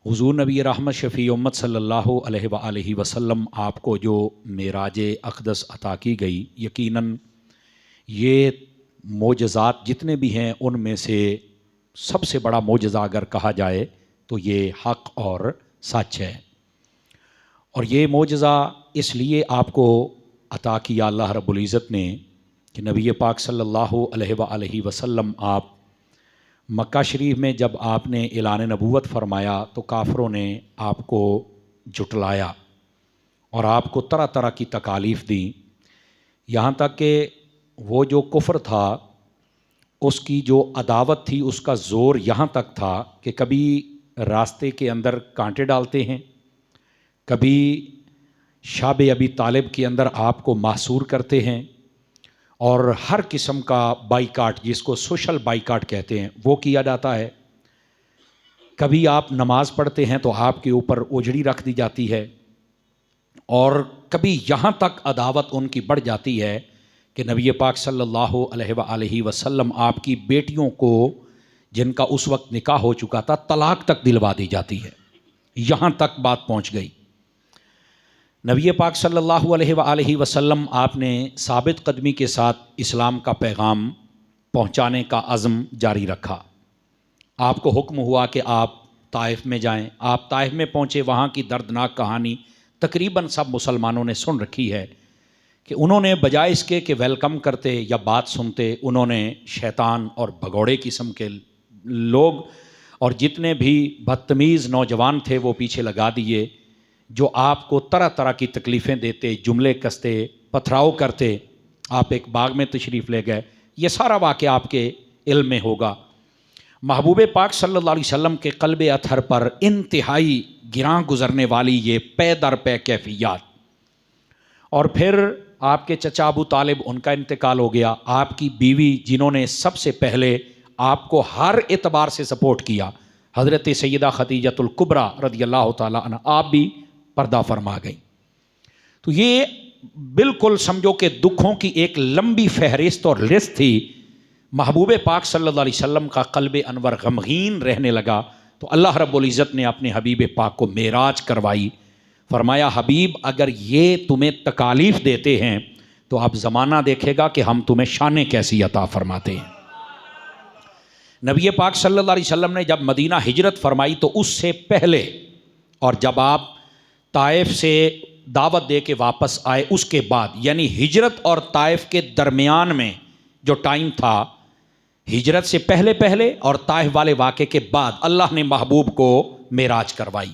हुज़ूर नबी रहमत शफ़ी उम्मत सल्लल्लाहु अलैहि वसल्लम आपको जो मेराज अक़दस अता की गई, यकीनन ये मोजज़ात जितने भी हैं उनमें से सबसे बड़ा मोजज़ा अगर कहा जाए तो ये हक़ और सच है। और ये मोजज़ा इसलिए आपको अता किया अल्लाह रब्बुल इज़्ज़त ने कि नबी पाक सल्लल्लाहु अलैहि वसल्लम आप मक्का शरीफ में जब आपने ऐलान नबूवत फरमाया तो काफ़रों ने आपको जुटलाया और आपको तरह तरह की तकालीफ़ दी, यहाँ तक कि वो जो कुफ्र था उसकी जो अदावत थी उसका ज़ोर यहाँ तक था कि कभी रास्ते के अंदर कांटे डालते हैं, कभी शाब अबी तालिब के अंदर आपको मासूर करते हैं और हर किस्म का बाइकाट, जिसको सोशल बाइकाट कहते हैं, वो किया जाता है। कभी आप नमाज़ पढ़ते हैं तो आपके ऊपर ओझड़ी रख दी जाती है और कभी यहाँ तक अदावत उनकी बढ़ जाती है कि नबी पाक सल्लल्लाहु अलैहि वसल्लम आपकी बेटियों को, जिनका उस वक्त निकाह हो चुका था, तलाक तक दिलवा दी जाती है। यहाँ तक बात पहुँच गई। नबी पाक सल्लल्लाहु अलैहि वसल्लम आपने साबित कदमी के साथ इस्लाम का पैगाम पहुँचाने का अज़्म जारी रखा। आपको हुक्म हुआ कि आप ताइफ में जाएं। आप ताइफ में पहुँचे, वहाँ की दर्दनाक कहानी तकरीबन सब मुसलमानों ने सुन रखी है कि उन्होंने बजाय इसके कि वेलकम करते या बात सुनते, उन्होंने शैतान और भगौड़े किस्म के लोग और जितने भी बदतमीज़ नौजवान थे वो पीछे लगा दिए, जो आपको तरह तरह की तकलीफ़ें देते, जुमले कसते, पथराव करते। आप एक बाग में तशरीफ़ ले गए, ये सारा वाक़या आपके इल्म में होगा। महबूब पाक सल्लल्लाहु अलैहि वसल्लम के क़ल्ब अतहर पर इंतहाई गिरां गुज़रने वाली ये पे दर पे कैफियत। और फिर आपके चचा अबू तालिब, उनका इंतकाल हो गया। आपकी बीवी, जिन्होंने सबसे पहले आपको हर एतबार से सपोर्ट किया, हज़रत सैयदा खदीजतुल कुबरा रज़ियल्लाहु ताला अन्हा, आप भी पर्दा फरमा गई। तो ये बिल्कुल समझो कि दुखों की एक लंबी फहरिस्त और लिस्ट थी। महबूब पाक सल्लल्लाहु अलैहि वसल्लम का क़ल्ब अनवर गमगीन रहने लगा तो अल्लाह रब्बुल इज़्ज़त ने अपने हबीब पाक को मेराज करवाई। फरमाया, हबीब अगर ये तुम्हें तकालीफ़ देते हैं तो अब ज़माना देखेगा कि हम तुम्हें शानें कैसी अता फरमाते हैं। नबी पाक सल्लल्लाहु अलैहि वसल्लम ने जब मदीना हिजरत फरमाई तो उससे पहले और जब आप ताइफ से दावत दे के वापस आए उसके बाद, यानी हिजरत और ताइफ के दरमियान में जो टाइम था, हिजरत से पहले पहले और ताइफ वाले वाक़े के बाद, अल्लाह ने महबूब को मेराज करवाई।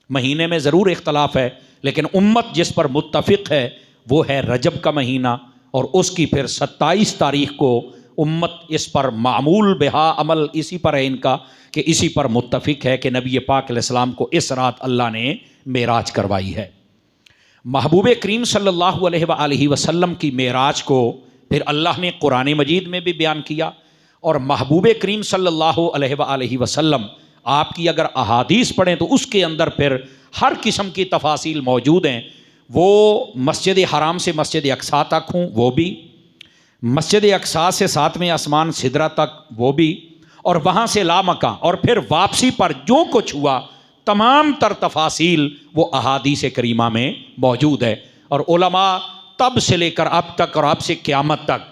महीने में ज़रूर इख्तलाफ है, लेकिन उम्मत जिस पर मुत्तफ़िक़ है वो है रजब का महीना, और उसकी फिर 27 तारीख़ को उम्मत इस पर मामूल बेहा अमल इसी पर है इनका कि इसी पर मुत्तफ़िक़ है कि नबी पाक अलैहिस्सलाम को इस रात अल्लाह ने मेराज करवाई है। महबूब करीम सल्लल्लाहु अलैहि वसल्लम की मेराज को फिर अल्लाह ने कुरान मजीद में भी बयान किया, और महबूब करीम सल्लल्लाहु अलैहि वसल्लम आपकी अगर अहादीस पढ़ें तो उसके अंदर फिर हर किस्म की तफासील मौजूद हैं। वो मस्जिद हराम से मस्जिद अक्सा तक हूँ वो भी, मस्जिद अक्सा से 7वें आसमान सिदरा तक वो भी, और वहाँ से लामका, और फिर वापसी पर जो कुछ हुआ तमाम तर तफासील वो अहादीस करीमा में मौजूद है। और उलमा तब से लेकर अब तक और अब से क़यामत तक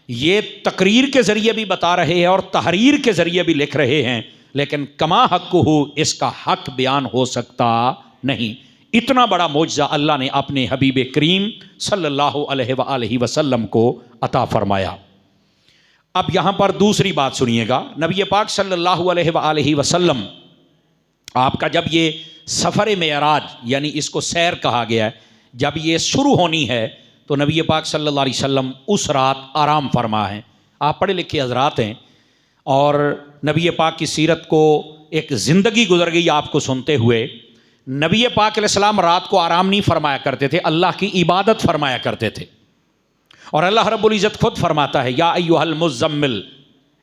ये तकरीर के ज़रिए भी बता रहे हैं और तहरीर के ज़रिए भी लिख रहे हैं, लेकिन कमा हक़्क़ुहु, इसका हक़ बयान हो सकता नहीं। इतना बड़ा मौजज़ा अल्लाह ने अपने हबीब करीम सल्लल्लाहु अलैहि वसल्लम को अता फरमाया। अब यहाँ पर दूसरी बात सुनिएगा। नबी पाक सल्लल्लाहु अलैहि वसल्लम आपका जब ये सफ़र मेराज, यानी इसको सैर कहा गया है, जब ये शुरू होनी है तो नबी पाक सल्लल्लाहु अलैहि वसल्लम उस रात आराम फरमा है। आप पढ़े लिखे हज़रात हैं और नबी पाक की सीरत को एक ज़िंदगी गुजर गई आपको सुनते हुए। नबी पाक अलैहिस्सलाम रात को आराम नहीं फरमाया करते थे, अल्लाह की इबादत फरमाया करते थे। और अल्लाह रब्बुल इज़्ज़त खुद फरमाता है, या अय्युहल मुज़्ज़म्मिल,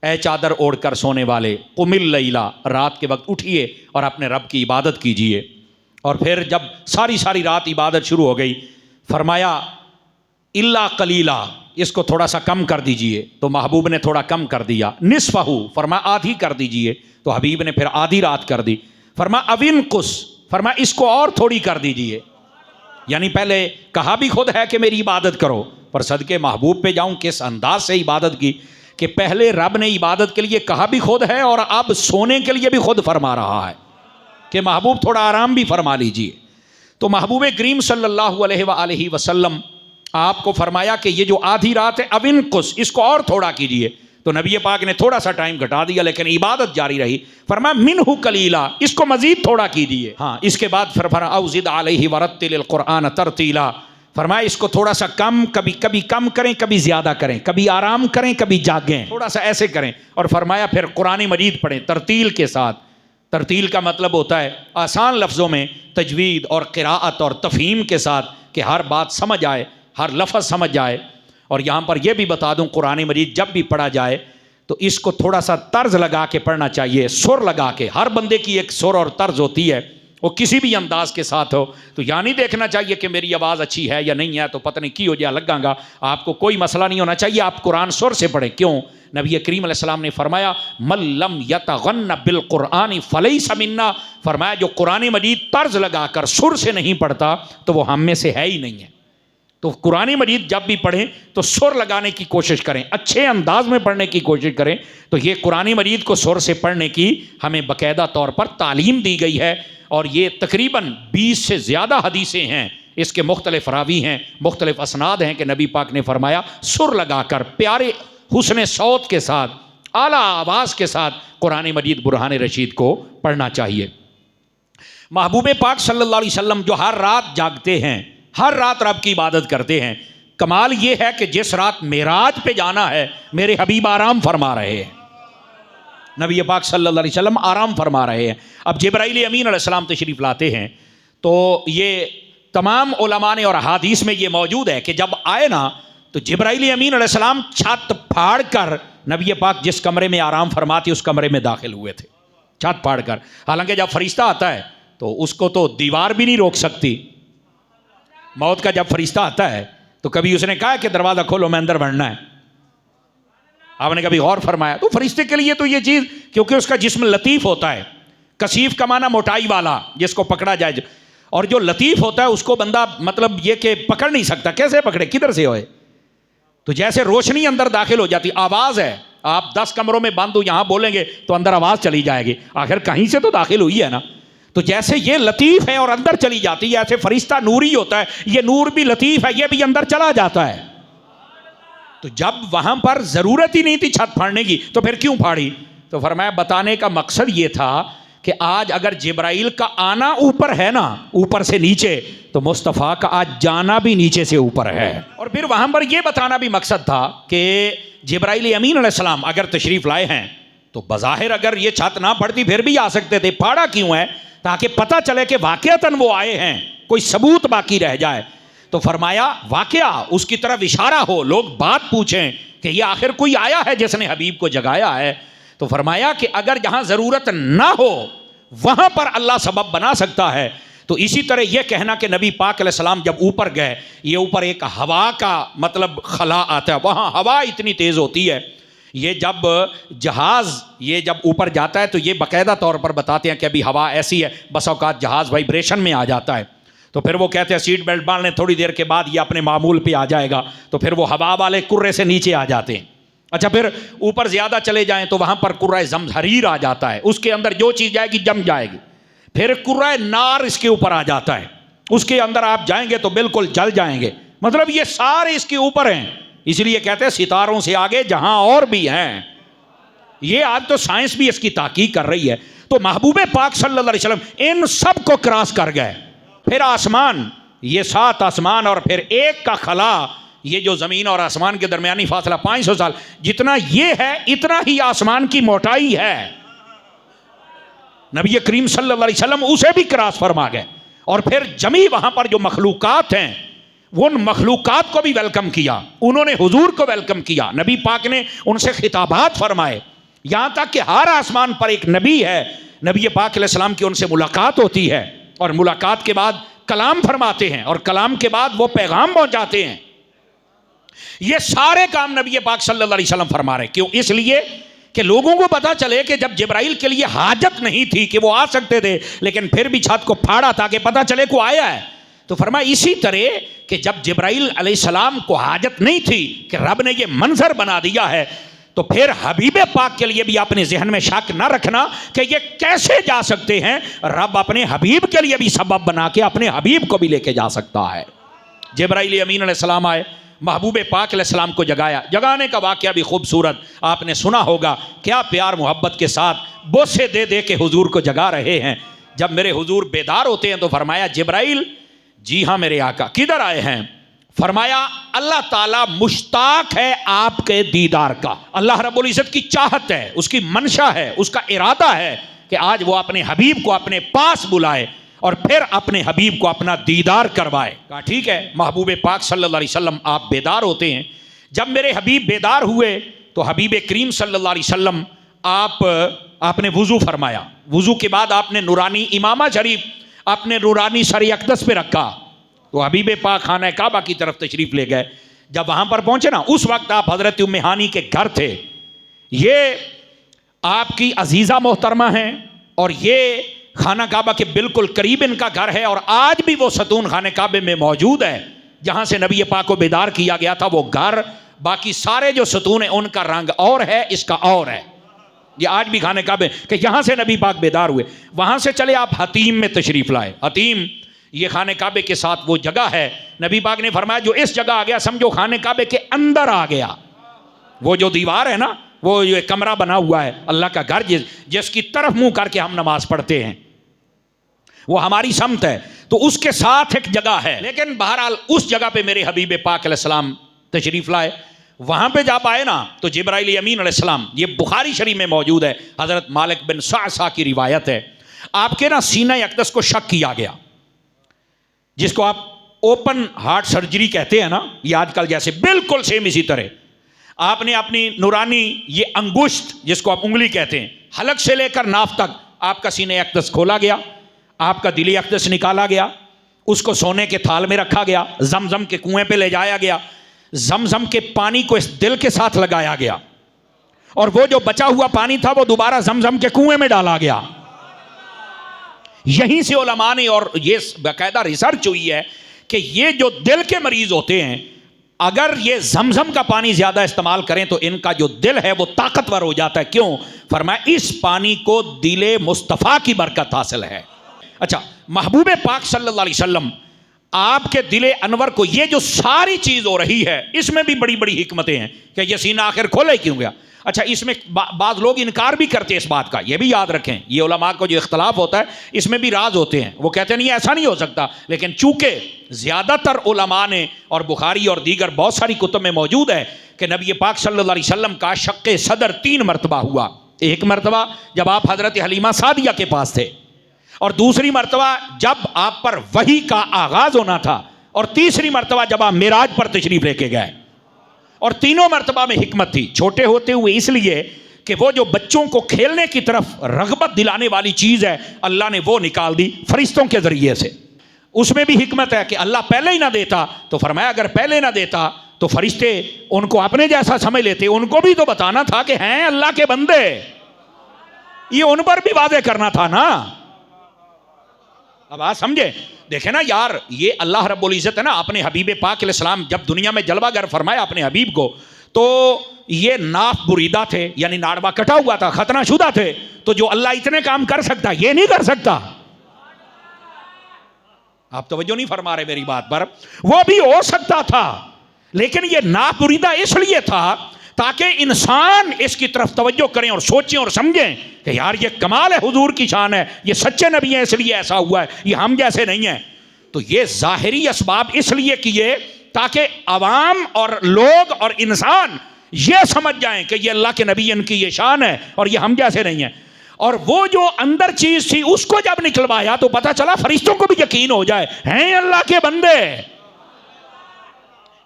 ए चादर ओढ़कर सोने वाले, कुमिल लैला, रात के वक्त उठिए और अपने रब की इबादत कीजिए। और फिर जब सारी सारी रात इबादत शुरू हो गई, फरमाया इल्ला कलीला, इसको थोड़ा सा कम कर दीजिए। तो महबूब ने थोड़ा कम कर दिया। निस्फहू, फरमाया आधी कर दीजिए। तो हबीब ने फिर आधी रात कर दी। फरमा अविन कुस, फरमा इसको और थोड़ी कर दीजिए। यानी पहले कहा भी खुद है कि मेरी इबादत करो, पर सदके महबूब पे जाऊं किस अंदाज से इबादत की कि पहले रब ने इबादत के लिए कहा भी खुद है और अब सोने के लिए भी खुद फरमा रहा है कि महबूब थोड़ा आराम भी फरमा लीजिए। तो महबूब करीम सल्लल्लाहु अलैहि वसल्लम आपको फरमाया कि ये जो आधी रात है अविन कुस, इसको और थोड़ा कीजिए। तो नबी पाक ने थोड़ा सा टाइम घटा दिया, लेकिन इबादत जारी रही। फरमाया मिनहु कलीला, इसको मजीद थोड़ा कीजिए। हाँ, इसके बाद फिर फरमाया औज़िद अलैहि वरत्तिलिल कुरआन तरतीला, फरमाया इसको थोड़ा सा कम, कभी कभी कम करें, कभी ज्यादा करें, कभी आराम करें, कभी जागें, थोड़ा सा ऐसे करें। और फरमाया फिर कुरान मजीद पढ़ें तरतील के साथ। तरतील का मतलब होता है आसान लफ्ज़ों में तजवीद और क़िराअत और तफ़हीम के साथ कि हर बात समझ आए, हर लफ्ज़ समझ आए। और यहाँ पर यह भी बता दूँ, कुरान मजीद जब भी पढ़ा जाए तो इसको थोड़ा सा तर्ज लगा के पढ़ना चाहिए, सुर लगा के। हर बंदे की एक सुर और तर्ज होती है, वो किसी भी अंदाज के साथ हो। तो यहाँ नहीं देखना चाहिए कि मेरी आवाज़ अच्छी है या नहीं है तो पता नहीं की हो जाए लगांगा। आपको कोई मसला नहीं होना चाहिए, आप कुरान सुर से पढ़ें। क्यों? नबी करीम अलैहिस्सलाम ने फरमाया मल्लम यतगन्न बिल कुरान फलैसा मिन्ना, फरमाया जो कुरान मजीद तर्ज लगाकर सुर से नहीं पढ़ता तो वो हम में से है ही नहीं है। तो कुरान मजीद जब भी पढ़ें तो सुर लगाने की कोशिश करें, अच्छे अंदाज में पढ़ने की कोशिश करें। तो ये कुरान मजीद को सुर से पढ़ने की हमें बाकायदा तौर पर तालीम दी गई है। और ये तकरीबन 20 से ज़्यादा हदीसें हैं, इसके मुख्तलिफ रावी हैं, मुख्तलिफ असनाद हैं कि नबी पाक ने फरमाया सुर लगाकर प्यारे हुस्न सौत के साथ, आला आवाज़ के साथ कुरान मजीद बुरहान रशीद को पढ़ना चाहिए। महबूब पाक सल्लल्लाहु अलैहि वसल्लम जो हर रात जागते हैं, हर रात रब की इबादत करते हैं, कमाल ये है कि जिस रात मेराज पे जाना है मेरे हबीब आराम फरमा रहे हैं। नबी पाक सल्लल्लाहु अलैहि वसल्लम आराम फरमा रहे हैं। अब जिब्राइल अमीन अलैहिस्सलाम तशरीफ़ लाते हैं तो ये तमाम उलमा ने और हदीस में ये मौजूद है कि जब आए ना तो जिब्राइल अमीन अलैहिस्सलाम छत फाड़ कर नबी पाक जिस कमरे में आराम फरमाते उस कमरे में दाखिल हुए थे, छत फाड़ कर। हालांकि जब फरिश्ता आता है तो उसको तो दीवार भी नहीं रोक सकती। मौत का जब फरिश्ता आता है तो कभी उसने कहा कि दरवाज़ा खोलो मैं अंदर बढ़ना है? आपने कभी गौर फरमाया? तो फरिश्ते के लिए तो ये चीज़, क्योंकि उसका जिस्म लतीफ़ होता है, कसीफ का माना मोटाई वाला जिसको पकड़ा जाए, और जो लतीफ़ होता है उसको बंदा मतलब ये कि पकड़ नहीं सकता, कैसे पकड़े, किधर से होए। तो जैसे रोशनी अंदर दाखिल हो जाती, आवाज़ है, आप 10 कमरों में बंद हो, यहाँ बोलेंगे तो अंदर आवाज़ चली जाएगी, आखिर कहीं से तो दाखिल हुई है ना। तो जैसे ये लतीफ़ है और अंदर चली जाती है, ऐसे फरिश्ता नूरी होता है, ये नूर भी लतीफ़ है, ये भी अंदर चला जाता है। तो जब वहां पर ज़रूरत ही नहीं थी छत फाड़ने की तो फिर क्यों फाड़ी? तो फरमाया बताने का मकसद ये था कि आज अगर जिब्राइल का आना ऊपर है ना, ऊपर से नीचे, तो मुस्तफ़ा का आज जाना भी नीचे से ऊपर है। और फिर वहां पर यह बताना भी मकसद था कि जिब्राइल अमीन अलैहिस्सलाम अगर तशरीफ़ लाए हैं तो बज़ाहिर अगर ये छत ना पड़ती फिर भी आ सकते थे। फाड़ा क्यों है? ताकि पता चले कि वाक़यातन वो आए हैं, कोई सबूत बाकी रह जाए। तो फरमाया वाक़या उसकी तरफ इशारा हो, लोग बात पूछें कि ये आखिर कोई आया है जिसने हबीब को जगाया है। तो फरमाया कि अगर जहां ज़रूरत ना हो वहां पर अल्लाह सबब बना सकता है। तो इसी तरह यह कहना कि नबी पाक अलैहिस्सलाम जब ऊपर गए, ये ऊपर एक हवा का मतलब खला आता है, वहाँ हवा इतनी तेज़ होती है। ये जब जहाज़ ये जब ऊपर जाता है तो ये बाकायदा तौर पर बताते हैं कि अभी हवा ऐसी है, बस औकात जहाज़ वाइब्रेशन में आ जाता है। तो फिर वो कहते हैं सीट बेल्ट बांध लें, थोड़ी देर के बाद ये अपने मामूल पे आ जाएगा। तो फिर वो हवा वाले कुर्रे से नीचे आ जाते हैं। अच्छा, फिर ऊपर ज़्यादा चले जाएं तो वहाँ पर कुर्रा ज़मज़रीर आ जाता है, उसके अंदर जो चीज़ जाएगी जम जाएगी। फिर कुर्रा नार इसके ऊपर आ जाता है, उसके अंदर आप जाएंगे तो बिल्कुल जल जाएंगे। मतलब ये सारे इसके ऊपर हैं, इसलिए कहते हैं सितारों से आगे जहाँ और भी हैं। ये आज तो साइंस भी इसकी ताकीक कर रही है। तो महबूब पाक सल्लल्लाहु अलैहि वसल्लम इन सब को क्रॉस कर गए। फिर आसमान, ये 7 आसमान और फिर एक का खला, ये जो ज़मीन और आसमान के दरमियानी फासला 500 साल जितना ये है, इतना ही आसमान की मोटाई है। नबी करीम सल्लल्लाहु अलैहि वसल्लम उसे भी क्रॉस फरमा गए। और फिर जमी वहां पर जो मखलूकात हैं, उन मखलूकात को भी वेलकम किया, उन्होंने हुजूर को वेलकम किया। नबी पाक ने उनसे खिताबात फरमाए, यहाँ तक कि हर आसमान पर एक नबी है, नबी पाक अलैहिस्सलाम की उनसे मुलाकात होती है और मुलाकात के बाद कलाम फरमाते हैं और कलाम के बाद वो पैगाम पहुंचाते हैं। ये सारे काम नबी पाक सल्लल्लाहु अलैहि वसल्लम फरमा रहे। क्यों? इसलिए कि लोगों को पता चले कि जब जिब्राइल के लिए हाजत नहीं थी कि वो आ सकते थे, लेकिन फिर भी छत को फाड़ा ताकि पता चले को आया है। तो फरमाया इसी तरह कि जब जिब्राइल अलैहिस्सलाम को हाजत नहीं थी कि रब ने ये मंजर बना दिया है, तो फिर हबीब पाक के लिए भी अपने जहन में शक ना रखना कि ये कैसे जा सकते हैं। रब अपने हबीब के लिए भी सबब बना के अपने हबीब को भी लेके जा सकता है। जिब्राइल अमीन अलैहिस्सलाम आए, महबूब पाक अलैहिस्सलाम को जगाया। जगाने का वाक़या भी खूबसूरत आपने सुना होगा, क्या प्यार मोहब्बत के साथ बोसे दे दे के हुजूर को जगा रहे हैं। जब मेरे हुजूर बेदार होते हैं तो फरमाया जिब्राइल, जी हाँ मेरे आका, किधर आए हैं? फरमाया अल्लाह ताला मुश्ताक है आपके दीदार का। अल्लाह रब्बुल इज़्ज़त की चाहत है, उसकी मंशा है, उसका इरादा है कि आज वो अपने हबीब को अपने पास बुलाए और फिर अपने हबीब को अपना दीदार करवाए। कहा ठीक है महबूब पाक सल्लल्लाहु अलैहि वसल्लम आप बेदार होते हैं। जब मेरे हबीब बेदार हुए तो हबीब करीम सल्लल्लाहु अलैहि वसल्लम आपने वुज़ू फरमाया। वुज़ू के बाद आपने नूरानी इमामा शरीफ अपने नूरानी सर अक़दस पे रखा। तो हबीब पाक खाना काबा की तरफ तशरीफ़ ले गए। जब वहाँ पर पहुँचे ना, उस वक्त आप हज़रत उम्मे हानी के घर थे। ये आपकी अजीज़ा मोहतरमा हैं और ये खाना काबा के बिल्कुल करीब इनका घर है। और आज भी वो सतून खाने काबे में मौजूद है जहाँ से नबी पाक को बेदार किया गया था। वो घर, बाकी सारे जो सतून है उनका रंग और है, इसका और है। ये आज भी खाने काबे कि यहाँ से नबी पाक बेदार हुए। वहाँ से चले आप हतीम में तशरीफ़ लाए। हतीम ये खाने काबे के साथ वो जगह है। नबी पाक ने फरमाया जो इस जगह आ गया समझो खाने काबे के अंदर आ गया। वो जो दीवार है ना, वो ये कमरा बना हुआ है अल्लाह का घर, जिसकी तरफ मुंह करके हम नमाज पढ़ते हैं, वो हमारी समत है। तो उसके साथ एक जगह है। लेकिन बहरहाल उस जगह पे मेरे हबीब पाक अलैहिस्सलाम तशरीफ़ लाए। वहाँ पे जब आए ना तो जिब्राइल अमीन अलैहिस्सलाम, ये बुखारी शरीफ में मौजूद है, हज़रत मालिक बिन सअसा की रिवायत है, आपके ना सीना अक़दस को शक किया गया, जिसको आप ओपन हार्ट सर्जरी कहते हैं ना, ये आजकल जैसे बिल्कुल सेम इसी तरह आपने अपनी नूरानी ये अंगुश्त, जिसको आप उंगली कहते हैं, हलक से लेकर नाफ तक आपका सीने अक़दस खोला गया, आपका दिली अक़दस निकाला गया, उसको सोने के थाल में रखा गया, जमजम के कुएं पे ले जाया गया, जमजम के पानी को इस दिल के साथ लगाया गया और वो जो बचा हुआ पानी था वो दोबारा जमजम के कुएं में डाला गया। यहीं से उलमा ने, और ये बाकायदा रिसर्च हुई है कि ये जो दिल के मरीज होते हैं, अगर ये जमजम का पानी ज्यादा इस्तेमाल करें तो इनका जो दिल है वो ताकतवर हो जाता है। क्यों? फरमाया इस पानी को दिले मुस्तफ़ा की बरकत हासिल है। अच्छा, महबूब पाक सल्लल्लाहु अलैहि वसल्लम आपके दिले अनवर को ये जो सारी चीज हो रही है, इसमें भी बड़ी बड़ी हिकमतें हैं कि ये सीना आखिर खोला ही क्यों गया। अच्छा, इसमें बाज़ लोग इनकार भी करते हैं इस बात का, ये भी याद रखें, ये उलमा को जो इख्तलाफ होता है इसमें भी राज होते हैं। वो कहते नहीं ऐसा नहीं हो सकता, लेकिन चूंकि ज़्यादातर उलमा ने, और बुखारी और दीगर बहुत सारी कुतुब में मौजूद है कि नबी पाक सल्लल्लाहु अलैहि वसल्लम का शक्के सदर 3 मरतबा हुआ। एक मरतबा जब आप हज़रत हलीमा सादिया के पास थे, और दूसरी मरतबा जब आप पर वही का आगाज होना था, और तीसरी मरतबा जब आप मिराज पर तशरीफ लेके गए। और तीनों मरतबा में हिकमत थी। छोटे होते हुए इसलिए कि वो जो बच्चों को खेलने की तरफ रगबत दिलाने वाली चीज़ है, अल्लाह ने वो निकाल दी फरिश्तों के ज़रिए से। उसमें भी हिकमत है कि अल्लाह पहले ही ना देता तो फरमाया अगर पहले ना देता तो फरिश्ते उनको अपने जैसा समझ लेते, उनको भी तो बताना था कि हैं अल्लाह के बंदे, ये उन पर भी वादे करना था ना। अब आप समझे, देखे ना यार, ये अल्लाह रब्बुल इज़्ज़त है ना, अपने हबीब पाक अलैहिस्सलाम जब दुनिया में जलवागर फरमाया अपने हबीब को, तो ये नाफ बुरीदा थे, यानी नाड़वा कटा हुआ था, खतना शुदा थे। तो जो अल्लाह इतने काम कर सकता ये नहीं कर सकता। आप तवज्जो नहीं फरमा रहे मेरी बात पर। वो भी हो सकता था, लेकिन ये नाफ बुरीदा इसलिए था ताकि इंसान इसकी तरफ तवज्जो करें और सोचें और समझें कि यार ये कमाल है, हुजूर की शान है, ये सच्चे नबी हैं इसलिए ऐसा हुआ है, ये हम जैसे नहीं हैं। तो ये ज़ाहिरी असबाब इसलिए किए ताकि अवाम और लोग और इंसान ये समझ जाएं कि ये अल्लाह के नबी, इनकी ये शान है और ये हम जैसे नहीं हैं। और वो जो अंदर चीज थी उसको जब निकलवाया तो पता चला फरिश्तों को भी यकीन हो जाए, हैं अल्लाह के बंदे।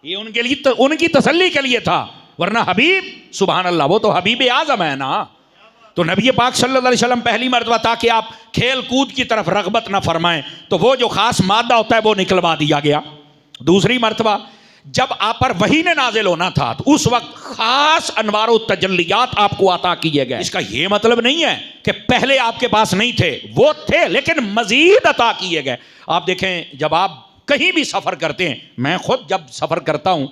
ये उनके लिए उनकी तसल्ली के लिए था, वरना हबीब सुभान अल्लाह, वो तो हबीब आज़म है ना। तो नबी पाक सल्लल्लाहु अलैहि वसल्लम पहली मरतबा ताकि आप खेल कूद की तरफ रगबत ना फरमाएं, तो वो जो खास मादा होता है वो निकलवा दिया गया। दूसरी मरतबा जब आप पर वही ने नाजिल होना था तो उस वक्त खास अनवारो तजल्लियात आपको अता किए गए। इसका यह मतलब नहीं है कि पहले आपके पास नहीं थे, वो थे लेकिन मजीद अता किए गए। आप देखें, जब आप कहीं भी सफ़र करते हैं, मैं खुद जब सफ़र करता हूं,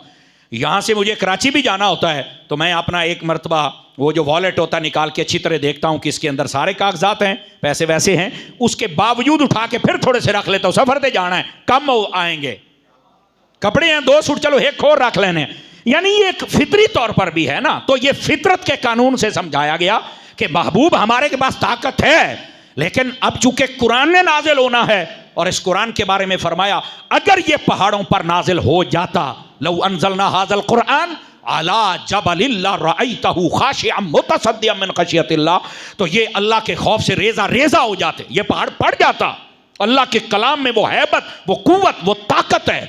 यहाँ से मुझे कराची भी जाना होता है तो मैं अपना एक मरतबा वो जो वॉलेट होता है निकाल के अच्छी तरह देखता हूँ कि इसके अंदर सारे कागजात हैं, पैसे वैसे हैं, उसके बावजूद उठा के फिर थोड़े से रख लेता हूँ। सफ़र पे जाना है, कम आएंगे, कपड़े हैं 2 सूट, चलो एक और रख लेने। यानी ये एक फितरी तौर पर भी है ना। तो ये फितरत के कानून से समझाया गया कि महबूब हमारे के पास ताकत है, लेकिन अब चूंकि कुरान ने नाजिल होना है और इस कुरान के बारे में फरमाया अगर ये पहाड़ों पर नाजिल हो जाता, लौ अनज़लना हाज़ल कुरान अला जबलिन लरअयतहु खाशिअम मुतसद्दिअम मिन खशियतिल्लाह, तो ये अल्लाह के खौफ से रेजा रेजा हो जाते, ये पहाड़ पड़ जाता। अल्लाह के कलाम में वो हैबत, वो कुव्वत, वो ताकत है।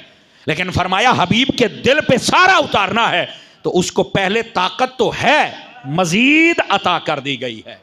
लेकिन फरमाया हबीब के दिल पे सारा उतारना है तो उसको पहले ताकत तो है, मजीद अता कर दी गई है।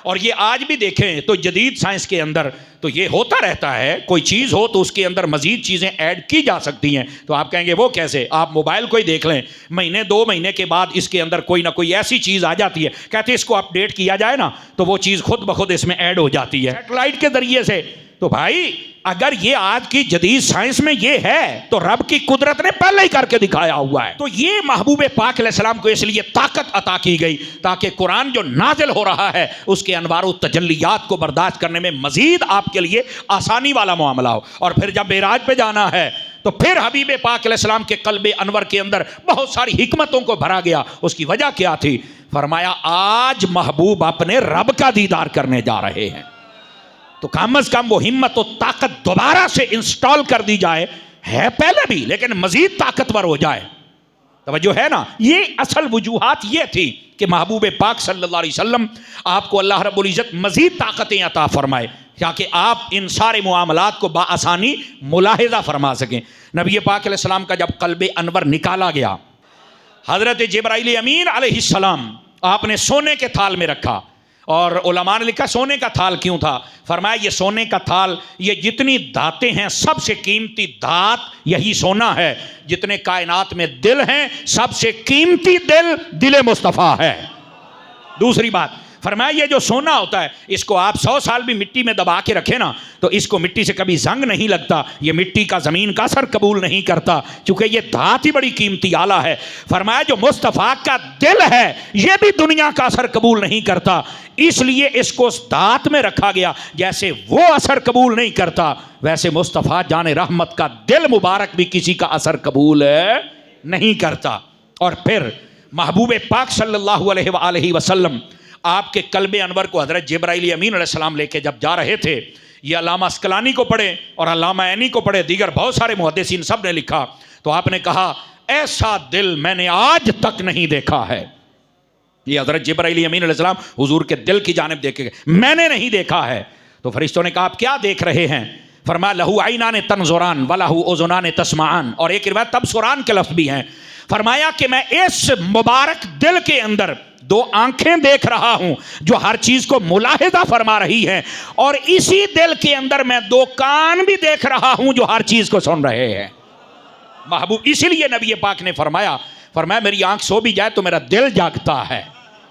और ये आज भी देखें तो जदीद साइंस के अंदर तो ये होता रहता है, कोई चीज़ हो तो उसके अंदर मजीद चीज़ें ऐड की जा सकती हैं। तो आप कहेंगे वो कैसे? आप मोबाइल को ही देख लें, महीने 2 महीने के बाद इसके अंदर कोई ना कोई ऐसी चीज़ आ जाती है, कहते हैं इसको अपडेट किया जाए ना तो वो चीज़ खुद ब खुद इसमें ऐड हो जाती है सैटेलाइट के ज़रिए से। तो भाई अगर ये आज की जदीद साइंस में ये है तो रब की कुदरत ने पहले ही करके दिखाया हुआ है। तो ये महबूब पाक अलैहिस्सलाम को इसलिए ताकत अता की गई ताकि कुरान जो नाजिल हो रहा है उसके अनवारो तजल्लियात को बर्दाश्त करने में मजीद आपके लिए आसानी वाला मामला हो। और फिर जब मेराज पे जाना है तो फिर हबीब पाक अलैहिस्सलाम के कल्बे अनवर के अंदर बहुत सारी हिकमतों को भरा गया। उसकी वजह क्या थी? फरमाया आज महबूब अपने रब का दीदार करने जा रहे हैं, तो कम अज कम वो हिम्मत और ताकत दोबारा से इंस्टॉल कर दी जाए, है पहले भी लेकिन मजीद ताकतवर हो जाए। तवज्जो है ना। ये असल वजूहात ये थी कि महबूब पाक सल्लल्लाहु अलैहि वसल्लम आपको अल्लाह रब्बुल इज़्ज़त मजीद ताकतें अता फरमाए ताकि आप इन सारे मामलात को बाआसानी मुलाहिजा फरमा सकें। नबी पाक अलैहिस्सलाम का जब कल्बे अनवर निकाला गया, हज़रत जिब्राइल अमीन अलैहिस्सलाम आपने सोने के थाल में रखा। और उलमा ने लिखा सोने का थाल क्यों था? फरमाया ये सोने का थाल, ये जितनी धातें हैं सबसे कीमती धात यही सोना है। जितने कायनात में दिल हैं सबसे कीमती दिल दिल मुस्तफ़ा है। दूसरी बात फरमाया ये जो सोना होता है इसको आप 100 साल भी मिट्टी में दबा के रखें ना तो इसको मिट्टी से कभी जंग नहीं लगता, ये मिट्टी का ज़मीन का असर कबूल नहीं करता क्योंकि ये धात ही बड़ी कीमती आला है। फरमाया जो मुस्तफ़ा का दिल है ये भी दुनिया का असर कबूल नहीं करता, इसलिए इसको उस धात में रखा गया। जैसे वो असर कबूल नहीं करता वैसे मुस्तफ़ा जाने रहमत का दिल मुबारक भी किसी का असर कबूल नहीं करता। और फिर महबूब पाक सल्लल्लाहु अलैहि वसल्लम आपके कल्बे अनवर को हज़रत जिब्राइल अमीन अलैहिस्सलाम लेके जब जा रहे थे, ये अल्लामा अस्कलानी को पढ़े और अल्लामा ऐनी को पढ़े, दीगर बहुत सारे मुहद्दिसीन सब ने लिखा, तो आपने कहा ऐसा दिल मैंने आज तक नहीं देखा है। ये हज़रत जिब्राइल अमीन अलैहिस्सलाम हुजूर के दिल की जानिब देखे, मैंने नहीं देखा है। तो फरिश्तों ने कहा आप क्या देख रहे हैं? फरमाया लहू आइनान तनजुरान व लहू उज़ुनान तस्माआन, और एक रिवायत तबसुरान के लफ्ज़ भी हैं। फरमाया कि मैं इस मुबारक दिल के अंदर 2 आंखें देख रहा हूं जो हर चीज को मुलाहिजा फरमा रही हैं, और इसी दिल के अंदर मैं 2 कान भी देख रहा हूं जो हर चीज को सुन रहे हैं। महबूब इसीलिए नबी पाक ने फरमाया मेरी आंख सो भी जाए तो मेरा दिल जागता है।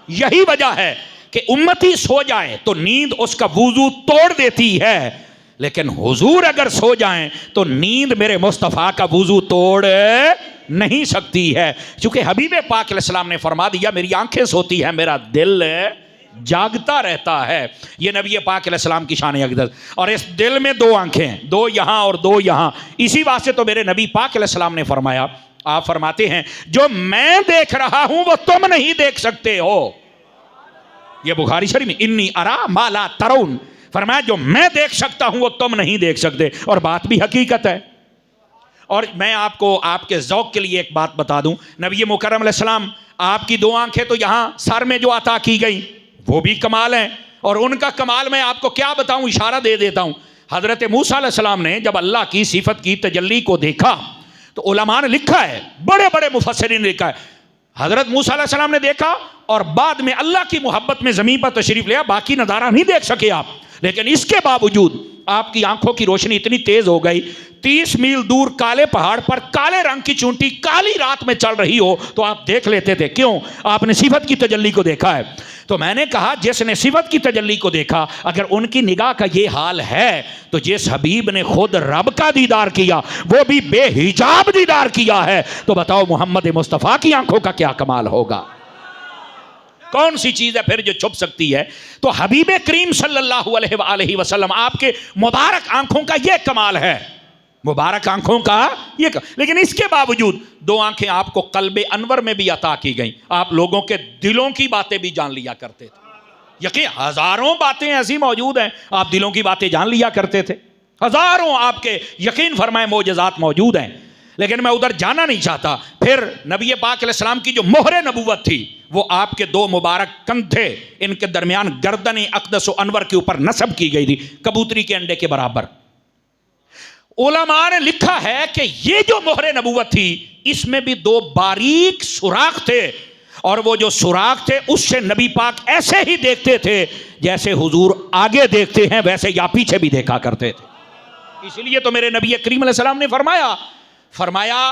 यही वजह है कि उम्मती सो जाए तो नींद उसका वुजू तोड़ देती है, लेकिन हुजूर अगर सो जाएं तो नींद मेरे मुस्तफ़ा का वुजू तोड़ नहीं सकती है, क्योंकि हबीब पाक अलैहिस्सलाम ने फरमा दिया मेरी आंखें सोती हैं मेरा दिल जागता रहता है। ये नबी पाक अलैहिस्सलाम की शान अक़दस। और इस दिल में 2 आंखें, 2 यहाँ और 2 यहाँ, इसी वास्ते तो मेरे नबी पाक अलैहिस्सलाम ने फरमाया, आप फरमाते हैं जो मैं देख रहा हूं वो तुम नहीं देख सकते हो। ये बुखारी शरीफ में इन्नी अरा माला तरुन, फरमाया जो मैं देख सकता हूं वो तुम नहीं देख सकते। और बात भी हकीकत है। और मैं आपको आपके ज़ौक़ के लिए एक बात बता दूं, नबी मुकर्रम अलैहिस्सलाम आपकी 2 आंखें तो यहाँ सर में जो अता की गई वो भी कमाल है, और उनका कमाल मैं आपको क्या बताऊं, इशारा दे देता हूं। हज़रत मूसा अलैहिस्सलाम ने जब अल्लाह की सिफत की तजल्ली को देखा तो उलमा ने लिखा है, बड़े बड़े मुफस्सिरीन ने लिखा है, हज़रत मूसा अलैहिस्सलाम ने देखा और बाद में अल्लाह की मोहब्बत में ज़मीन पर तशरीफ़ लिया, बाकी नज़ारा नहीं देख सके आप, लेकिन इसके बावजूद आपकी आंखों की रोशनी इतनी तेज हो गई, 30 मील दूर काले पहाड़ पर काले रंग की चूंटी काली रात में चल रही हो तो आप देख लेते थे। क्यों? आपने सिफत की तजल्ली को देखा है। तो मैंने कहा जिसने सिफत की तजल्ली को देखा, अगर उनकी निगाह का ये हाल है, तो जिस हबीब ने खुद रब का दीदार किया, वो भी बेहिजाब दीदार किया है, तो बताओ मोहम्मद मुस्तफ़ा की आंखों का क्या कमाल होगा। कौन सी चीज़ है फिर जो छुप सकती है? तो हबीब करीम सल्लल्लाहु अलैहि वसल्लम आपके मुबारक आंखों का यह कमाल है, मुबारक आंखों का ये लेकिन इसके बावजूद दो आंखें आपको कल्बे अनवर में भी अता की गई। आप लोगों के दिलों की बातें भी जान लिया करते थे। यकीन हजारों बातें ऐसी मौजूद हैं, आप दिलों की बातें जान लिया करते थे। हजारों आपके यकीन फरमाए मोजज़ात मौजूद हैं, लेकिन मैं उधर जाना नहीं चाहता। फिर नबी पाक अलैहिस्सलाम की जो मोहरे नबूवत थी, वो आपके दो मुबारक कंधे, इनके दरमियान गर्दन अक़दस व अनवर के ऊपर नस्ब की गई थी, कबूतरी के अंडे के बराबर। उलमा ने लिखा है कि ये जो मोहरे नबूवत थी, इसमें भी दो बारीक सुराख थे, और वो जो सुराख थे उससे नबी पाक ऐसे ही देखते थे जैसे हुजूर आगे देखते हैं, वैसे या पीछे भी देखा करते थे। इसलिए तो मेरे नबी करीम अलैहिस्सलाम ने फरमाया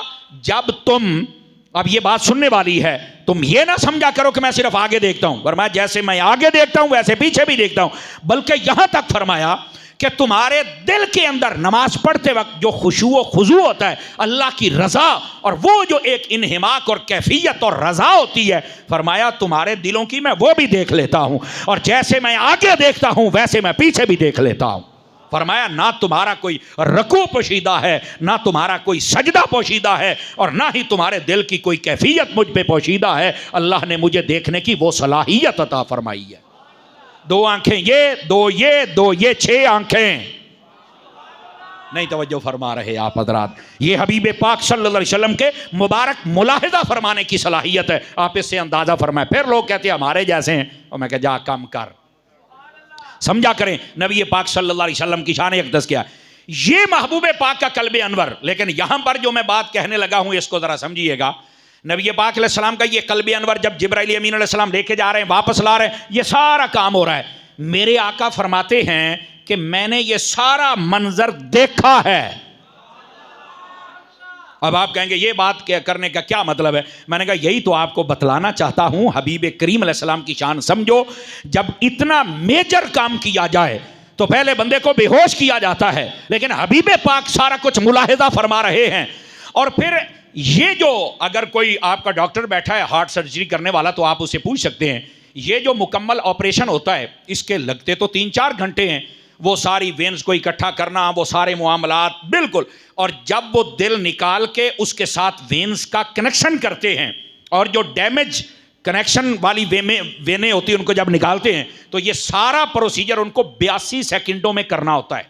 जब तुम, अब ये बात सुनने वाली है, तुम ये ना समझा करो कि मैं सिर्फ आगे देखता हूं। फरमाया जैसे मैं आगे देखता हूं वैसे पीछे भी देखता हूं, बल्कि यहां तक फरमाया कि तुम्हारे दिल के अंदर नमाज पढ़ते वक्त जो खुशू व खुजू होता है, अल्लाह की रजा, और वो जो एक इन्हिमाक और कैफियत और रजा होती है, फरमाया तुम्हारे दिलों की मैं वो भी देख लेता हूं, और जैसे मैं आगे देखता हूं वैसे मैं पीछे भी देख लेता हूं। फरमाया ना तुम्हारा कोई रकू पोशीदा है, ना तुम्हारा कोई सजदा पोशीदा है, और ना ही तुम्हारे दिल की कोई कैफियत मुझ पे पोशीदा है। अल्लाह ने मुझे देखने की वो सलाहियत अता फरमाई है। दो आंखें ये, दो ये 6 आंखें नहीं तवज्जो फरमा रहे आप हजरात। ये हबीब पाक सल्लल्लाहु अलैहि वसल्लम के मुबारक मुलाहिदा फरमाने की सलाहियत है। आप इससे अंदाजा फरमाए। फिर लोग कहते हैं हमारे जैसे हैं, और मैं कह जा कम कर, समझा करें नबी पाक सल्लल्लाहु अलैहि वसल्लम की शान अक़दस क्या है। ये महबूब पाक का कल्बे अनवर। लेकिन यहां पर जो मैं बात कहने लगा हूं इसको जरा समझिएगा। नबी पाक अलैहिस्सलाम का ये कल्बे अनवर जब जिब्राइल अमीन अलैहिस्सलाम लेके जा रहे हैं, वापस ला रहे हैं, ये सारा काम हो रहा है। मेरे आका फरमाते हैं कि मैंने ये सारा मंजर देखा है। अब आप कहेंगे ये बात करने का क्या मतलब है? मैंने कहा यही तो आपको बतलाना चाहता हूं। हबीब करीम अलैहिस्सलाम की शान समझो। जब इतना मेजर काम किया जाए तो पहले बंदे को बेहोश किया जाता है, लेकिन हबीब पाक सारा कुछ मुलाहिजा फरमा रहे हैं। और फिर ये जो, अगर कोई आपका डॉक्टर बैठा है हार्ट सर्जरी करने वाला, तो आप उससे पूछ सकते हैं ये जो मुकम्मल ऑपरेशन होता है इसके लगते तो 3-4 घंटे हैं। वो सारी वेन्स को इकट्ठा करना, वो सारे मामलात बिल्कुल, और जब वो दिल निकाल के उसके साथ वेन्स का कनेक्शन करते हैं, और जो डैमेज कनेक्शन वाली वेनें होती हैं उनको जब निकालते हैं, तो ये सारा प्रोसीजर उनको 82 सेकंडों में करना होता है।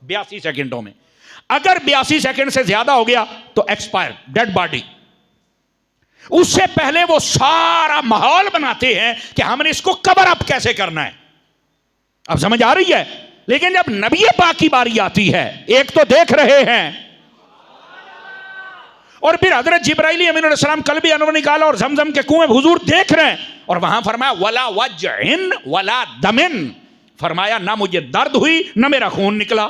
82 सेकंडों में। अगर 82 सेकंड से ज्यादा हो गया तो एक्सपायर, डेड बॉडी। उससे पहले वो सारा माहौल बनाते हैं कि हमने इसको कवर अप कैसे करना है। अब समझ आ रही है? लेकिन जब नबी पाक की बारी आती है, एक तो देख रहे हैं, और फिर हजरत जिब्राइल अमीन अलैहिस्सलाम कल्बे अनवर निकाला और जमजम के कुएं हुजूर देख रहे हैं, और वहां फरमाया वला वजइन वला दमिन, फरमाया ना मुझे दर्द हुई ना मेरा खून निकला।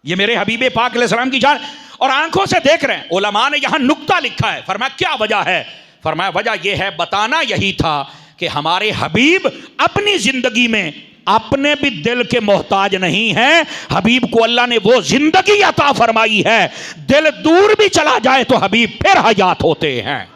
ये मेरे हबीब पाक अलैहिस्सलाम की जान, और आंखों से देख रहे हैं। उलमा ने यहां नुक्ता लिखा है। फरमाया क्या वजह है? फरमाया वजह यह है, बताना यही था कि हमारे हबीब अपनी जिंदगी में अपने भी दिल के मोहताज नहीं हैं। हबीब को अल्लाह ने वो जिंदगी अता फरमाई है, दिल दूर भी चला जाए तो हबीब फिर हयात होते हैं।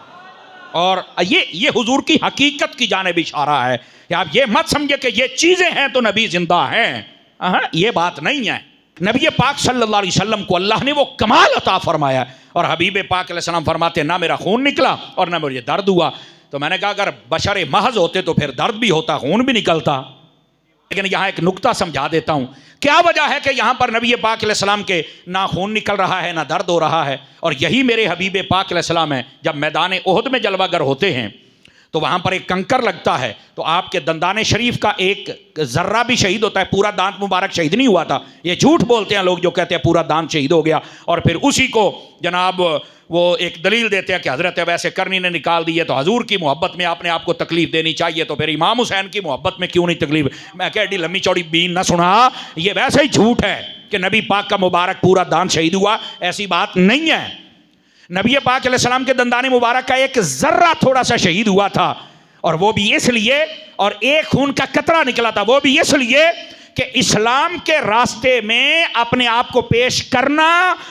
और ये हुजूर की हकीकत की जानिब इशारा है कि आप ये मत समझे कि ये चीजें हैं तो नबी जिंदा हैं। ये बात नहीं है। नबी पाक सल्लल्लाहु अलैहि वसल्लम को अल्लाह ने वो कमाल अता फरमाया, और हबीब पाक अलैहिस्सलाम फरमाते ना मेरा खून निकला और ना मुझे दर्द हुआ। तो मैंने कहा अगर बशर महज होते तो फिर दर्द भी होता, खून भी निकलता। लेकिन यहाँ एक नुक्ता समझा देता हूँ, क्या वजह है कि यहाँ पर नबी पाक अलैहिस्सलाम के ना खून निकल रहा है ना दर्द हो रहा है। और यही मेरे हबीब पाक अलैहिस्सलाम है। जब मैदान ओहद में जलवागर होते हैं तो वहाँ पर एक कंकर लगता है, तो आपके दंदाने शरीफ का एक जर्रा भी शहीद होता है, पूरा दांत मुबारक शहीद नहीं हुआ था। ये झूठ बोलते हैं लोग जो कहते हैं पूरा दांत शहीद हो गया, और फिर उसी को जनाब वो एक दलील देते हैं कि हज़रत वैसे करनी ने निकाल दी है तो हजूर की मोहब्बत में आपने आपको तकलीफ देनी चाहिए, तो फिर इमाम हुसैन की मोहब्बत में क्यों नहीं तकलीफ। मैं कह एडी लम्बी चौड़ी बीन ना सुना, ये वैसे ही झूठ है कि नबी पाक का मुबारक पूरा दान शहीद हुआ, ऐसी बात नहीं है। नबी पाक अलैहिस्सलाम के दंदाने मुबारक का एक जर्रा थोड़ा सा शहीद हुआ था, और वो भी इसलिए, और एक खून का कतरा निकला था, वो भी इसलिए कि इस्लाम के रास्ते में अपने आप को पेश करना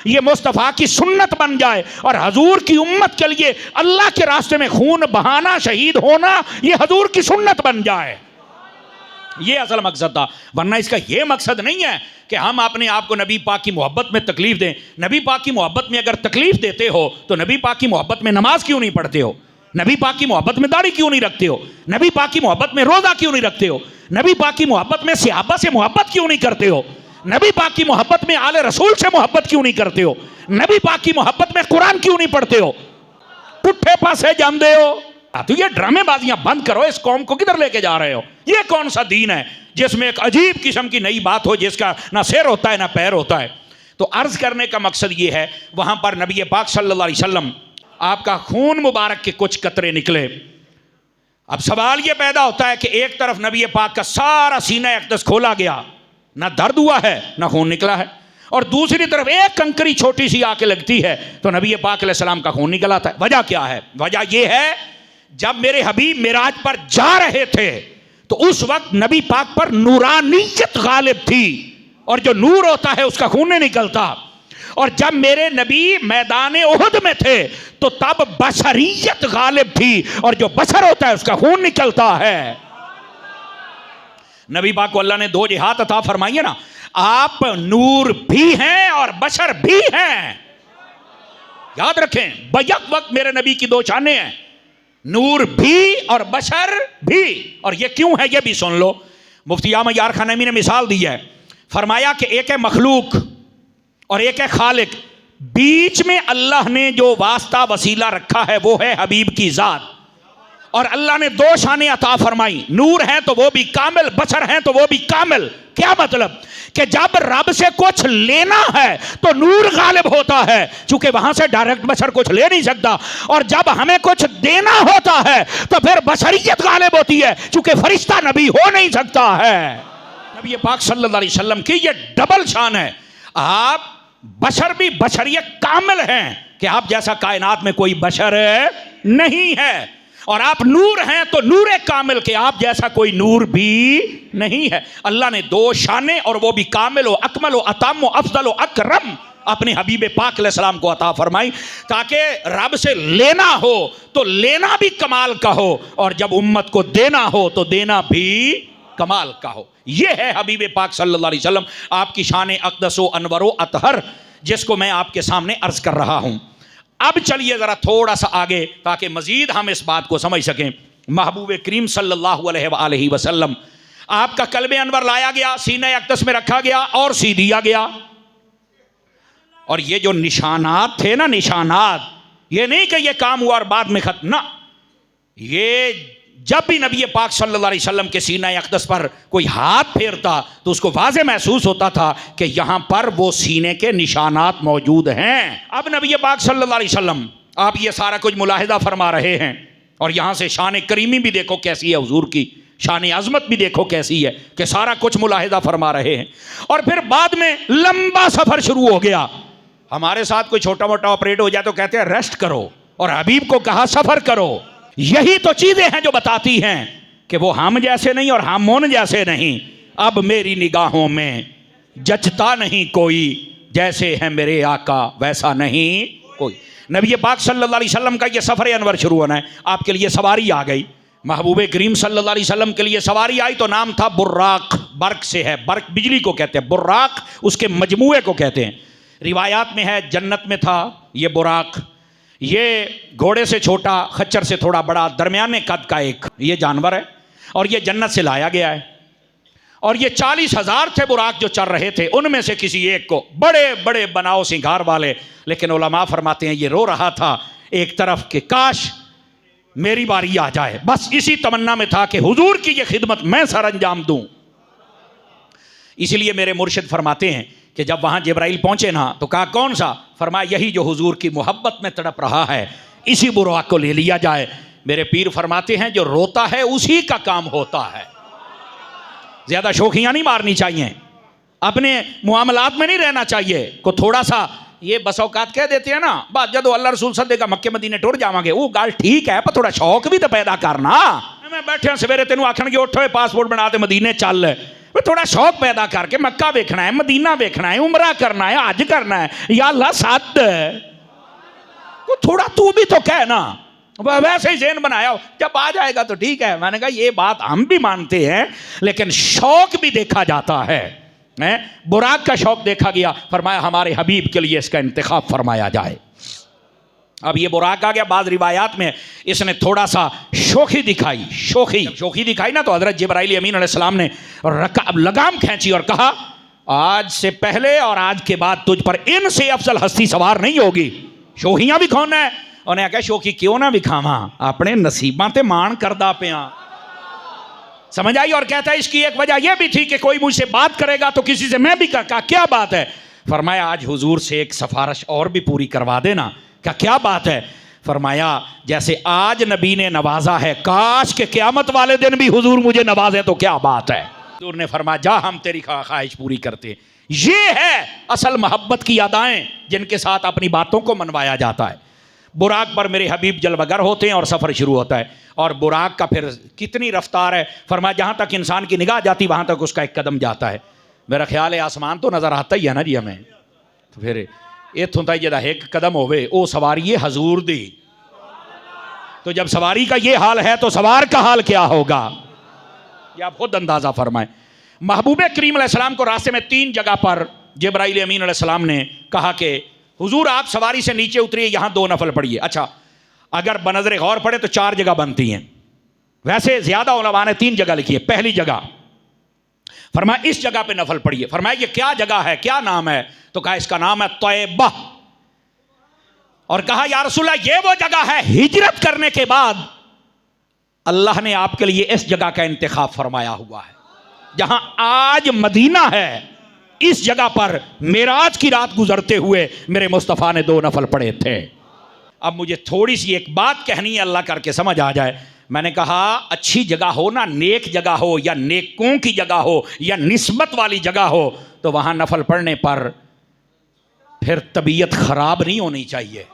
ये मुस्तफ़ा की सुन्नत बन जाए, और हजूर की उम्मत के लिए अल्लाह के रास्ते में खून बहाना, शहीद होना ये हजूर की सुन्नत बन जाए, ये असल मकसद था। वरना इसका ये मकसद नहीं है कि हम अपने आप को नबी पाक की मोहब्बत में तकलीफ दें। नबी पाक की मोहब्बत में अगर तकलीफ देते हो तो नबी पाक की मोहब्बत में नमाज क्यों नहीं पढ़ते हो, नबी पाक की मोहब्बत में दाढ़ी क्यों नहीं रखते हो, नबी पाक की मोहब्बत में रोज़ा क्यों नहीं रखते हो, नबी पाक की मोहब्बत में सहाबा से मोहब्बत क्यों नहीं करते हो, नबी पाक की मोहब्बत में आले रसूल से मोहब्बत क्यों नहीं करते हो, नबी पाक की मोहब्बत में कुरान क्यों नहीं पढ़ते हो, पुट्ठे पासे जानते हो। तो ये ड्रामेबाजियां बंद करो, इस कौम को किधर लेके जा रहे हो। ये कौन सा दीन है जिसमें एक अजीब किस्म की नई बात हो, जिसका ना सिर होता है ना पैर होता है। तो अर्ज करने का मकसद ये है, वहां पर नबी पाक सल्लल्लाहु अलैहि वसल्लम आपका खून मुबारक के कुछ कतरे निकले। अब सवाल ये पैदा होता है कि एक तरफ नबी पाक का सारा सीना अक़दस खोला गया, ना दर्द हुआ है ना खून निकला है, और दूसरी तरफ एक कंकरी छोटी सी आके लगती है तो नबी पाक अलैहिस्सलाम का खून निकल आता है। वजह क्या है? वजह यह है, जब मेरे हबीब मिराज पर जा रहे थे तो उस वक्त नबी पाक पर नूरानियत गालिब थी, और जो नूर होता है उसका खून नहीं निकलता। और जब मेरे नबी मैदान उहद में थे तो तब बशरियत गालिब थी, और जो बशर होता है उसका खून निकलता है। नबी पाक को अल्लाह ने दो जिहाद अता फरमाई है ना, आप नूर भी हैं और बशर भी हैं। याद रखें, बैक वक्त मेरे नबी की दो शानें हैं, नूर भी और बशर भी। और ये क्यों है ये भी सुन लो। मुफ्ती अहमद यार खान नईमी ने मिसाल दी है, फरमाया कि एक है मखलूक और एक है खालिक, बीच में अल्लाह ने जो वास्ता वसीला रखा है वो है हबीब की जात, और अल्लाह ने दो शानें अता फरमाई, नूर है तो वो भी कामिल, बशर है तो वो भी कामिल। क्या मतलब कि जब रब से कुछ लेना है तो नूर गालिब होता है, चूंकि वहां से डायरेक्ट बशर कुछ ले नहीं सकता, और जब हमें कुछ देना होता है तो फिर बशरियत गालिब होती है, चूंकि फरिश्ता नबी हो नहीं सकता है। नबी पाक सल्लल्लाहु अलैहि वसल्लम की ये डबल शान है, आप बशर भी बशरियत कामिल हैं कि आप जैसा कायनात में कोई बशर नहीं है, और आप नूर हैं तो नूर कामिल के आप जैसा कोई नूर भी नहीं है। अल्लाह ने दो शाने, और वो भी कामिल, अकमल, अतम, अफजल, अकरम अपने हबीब पाक अलैहिस्सलाम को अता फरमाई, ताकि रब से लेना हो तो लेना भी कमाल का हो, और जब उम्मत को देना हो तो देना भी कमाल का हो। यह है हबीब पाक सल्लल्लाहु अलैहि वसल्लम, आपकी शान अक़दस व अनवर व अतहर, जिसको मैं आपके सामने अर्ज कर रहा हूं। अब चलिए ज़रा थोड़ा सा आगे, ताकि मज़ीद हम इस बात को समझ सकें। महबूब करीम सल्लल्लाहु अलैहि वसल्लम, आपका कल्बे अनवर लाया गया, सीने अक़दस में रखा गया और सी दिया गया। और ये जो निशानात थे ना, निशानात, ये नहीं कि ये काम हुआ और बाद में खत्म ना, ये जब भी नबी पाक सल्लल्लाहु अलैहि वसल्लम के सीना अक़दस पर कोई हाथ फेरता तो उसको वाज़े महसूस होता था कि यहाँ पर वो सीने के निशानात मौजूद हैं। अब नबी पाक सल्लल्लाहु अलैहि वसल्लम, आप ये सारा कुछ मुलाहिदा फरमा रहे हैं, और यहाँ से शान करीमी भी देखो कैसी है हुजूर की, शान अज़मत भी देखो कैसी है, कि सारा कुछ मुलाहिदा फरमा रहे हैं। और फिर बाद में लंबा सफ़र शुरू हो गया। हमारे साथ कोई छोटा मोटा ऑपरेट हो जाए तो कहते हैं रेस्ट करो, और हबीब को कहा सफ़र करो। यही तो चीजें हैं जो बताती हैं कि वो हम जैसे नहीं और हम उन जैसे नहीं। अब मेरी निगाहों में जचता नहीं कोई, जैसे है मेरे आका वैसा नहीं कोई। नबी पाक सल्लल्लाहु अलैहि वसल्लम का ये सफ़र अनवर शुरू होना है, आपके लिए सवारी आ गई। महबूब करीम सल्लल्लाहु अलैहि वसल्लम के लिए सवारी आई तो नाम था बुर्राक, बर्क से है, बर्क बिजली को कहते हैं, बुर्राक उसके मजमूए को कहते हैं। रिवायात में है जन्नत में था ये बुराक, ये घोड़े से छोटा, खच्चर से थोड़ा बड़ा, दरमियाने कद का एक ये जानवर है, और ये जन्नत से लाया गया है। और ये 40,000 थे बुराक जो चल रहे थे, उनमें से किसी एक को, बड़े बड़े बनाओ सिंगार वाले, लेकिन उलमा फरमाते हैं ये रो रहा था एक तरफ कि काश मेरी बारी आ जाए, बस इसी तमन्ना में था कि हुजूर की ये खिदमत मैं सर अंजाम दूं। इसलिए मेरे मुर्शिद फरमाते हैं कि जब वहाँ जिब्राइल पहुँचे ना तो कहा कौन सा? फरमाया यही जो हुजूर की मोहब्बत में तड़प रहा है, इसी बुराक को ले लिया जाए। मेरे पीर फरमाते हैं जो रोता है उसी का काम होता है। ज़्यादा शोखियाँ नहीं मारनी चाहिए, अपने मुआमलात में नहीं रहना चाहिए। को थोड़ा सा ये बस औकात कह देते हैं ना, बात जब अल्लाह रसूल सद्देगा मक्के मदीने टुर जावांगे, वो गाल ठीक है, पर थोड़ा शौक भी तो पैदा करना। मैं बैठे सवेरे तेन आखन के उठो पासपोर्ट बना ते मदीने चल, थोड़ा शौक पैदा करके मक्का वेखना है, मदीना वेखना है, उमरा करना है, हज करना है, या अल्लाह सद तो थोड़ा तू भी तो कह ना। वैसे ही ज़हन बनाया, जब आ जाएगा तो ठीक है। मैंने कहा ये बात हम भी मानते हैं, लेकिन शौक भी देखा जाता है। बुराक का शौक देखा गया, फरमाया हमारे हबीब के लिए इसका इंतखाब फरमाया जाए। अब ये बुराक आ गया। बाद रिवायात में इसने थोड़ा सा शोखी दिखाई, शोखी दिखाई ना, तो हज़रत जिब्राइल अमीन अलैहिस्सलाम ने लगाम खींची और कहा आज से पहले और आज के बाद तुझ पर इनसे अफजल हस्ती सवार नहीं होगी। शोखियां भी कौन है? उन्हें आख्या शोखी क्यों ना विखावा, अपने नसीबां ते मान करदा पिया। समझ आई? और कहता है इसकी एक वजह यह भी थी कि कोई मुझसे बात करेगा तो किसी से मैं भी कहा क्या बात है? फरमाया आज हुजूर से एक सिफारिश और भी पूरी करवा देना। क्या बात है? फरमाया जैसे आज नबी ने नवाजा है, काश के क़यामत वाले दिन भी हुजूर मुझे नवाजे तो क्या बात है। हुजूर ने फरमाया जा हम तेरी ख्वाहिश पूरी करते। ये है असल मोहब्बत की अदाएं जिनके साथ अपनी बातों को मनवाया जाता है। बुराक पर मेरे हबीब जलवगर होते हैं और सफ़र शुरू होता है। और बुराक का फिर कितनी रफ्तार है? फरमाया जहाँ तक इंसान की निगाह जाती वहाँ तक उसका एक कदम जाता है। मेरा ख्याल है आसमान तो नज़र आता ही है ना जी हमें, तो फिर इत्थों तक जदा एक कदम होवे वो सवारी है हजूर दी। तो जब सवारी का ये हाल है तो सवार का हाल क्या होगा, ये आप खुद अंदाज़ा फरमाएं। महबूब करीम अलैहिस्सलाम को रास्ते में 3 जगह पर जिब्राइल अमीन अलैहिस्सलाम ने कहा कि हुजूर आप सवारी से नीचे उतरिए, यहाँ 2 नफल पढ़िए। अच्छा, अगर बनज़र गौर पड़े तो 4 जगह बनती हैं, वैसे ज़्यादा उलमा ने 3 जगह लिखी है। पहली जगह फरमाया इस जगह पे नफल पढ़िए। फरमाया ये क्या जगह है, क्या नाम है? तो कहा इसका नाम है तैयबा। और कहा या रसूलल्लाह ये वो जगह है हिजरत करने के बाद अल्लाह ने आपके लिए इस जगह का इंतखाब फरमाया हुआ है, जहां आज मदीना है। इस जगह पर मेराज की रात गुजरते हुए मेरे मुस्तफ़ा ने 2 नफल पढ़े थे। अब मुझे थोड़ी सी एक बात कहनी है, अल्लाह करके समझ आ जाए। मैंने कहा अच्छी जगह हो ना, नेक जगह हो या नेकों की जगह हो या निस्बत वाली जगह हो, तो वहां नफल पढ़ने पर फिर तबीयत खराब नहीं होनी चाहिए,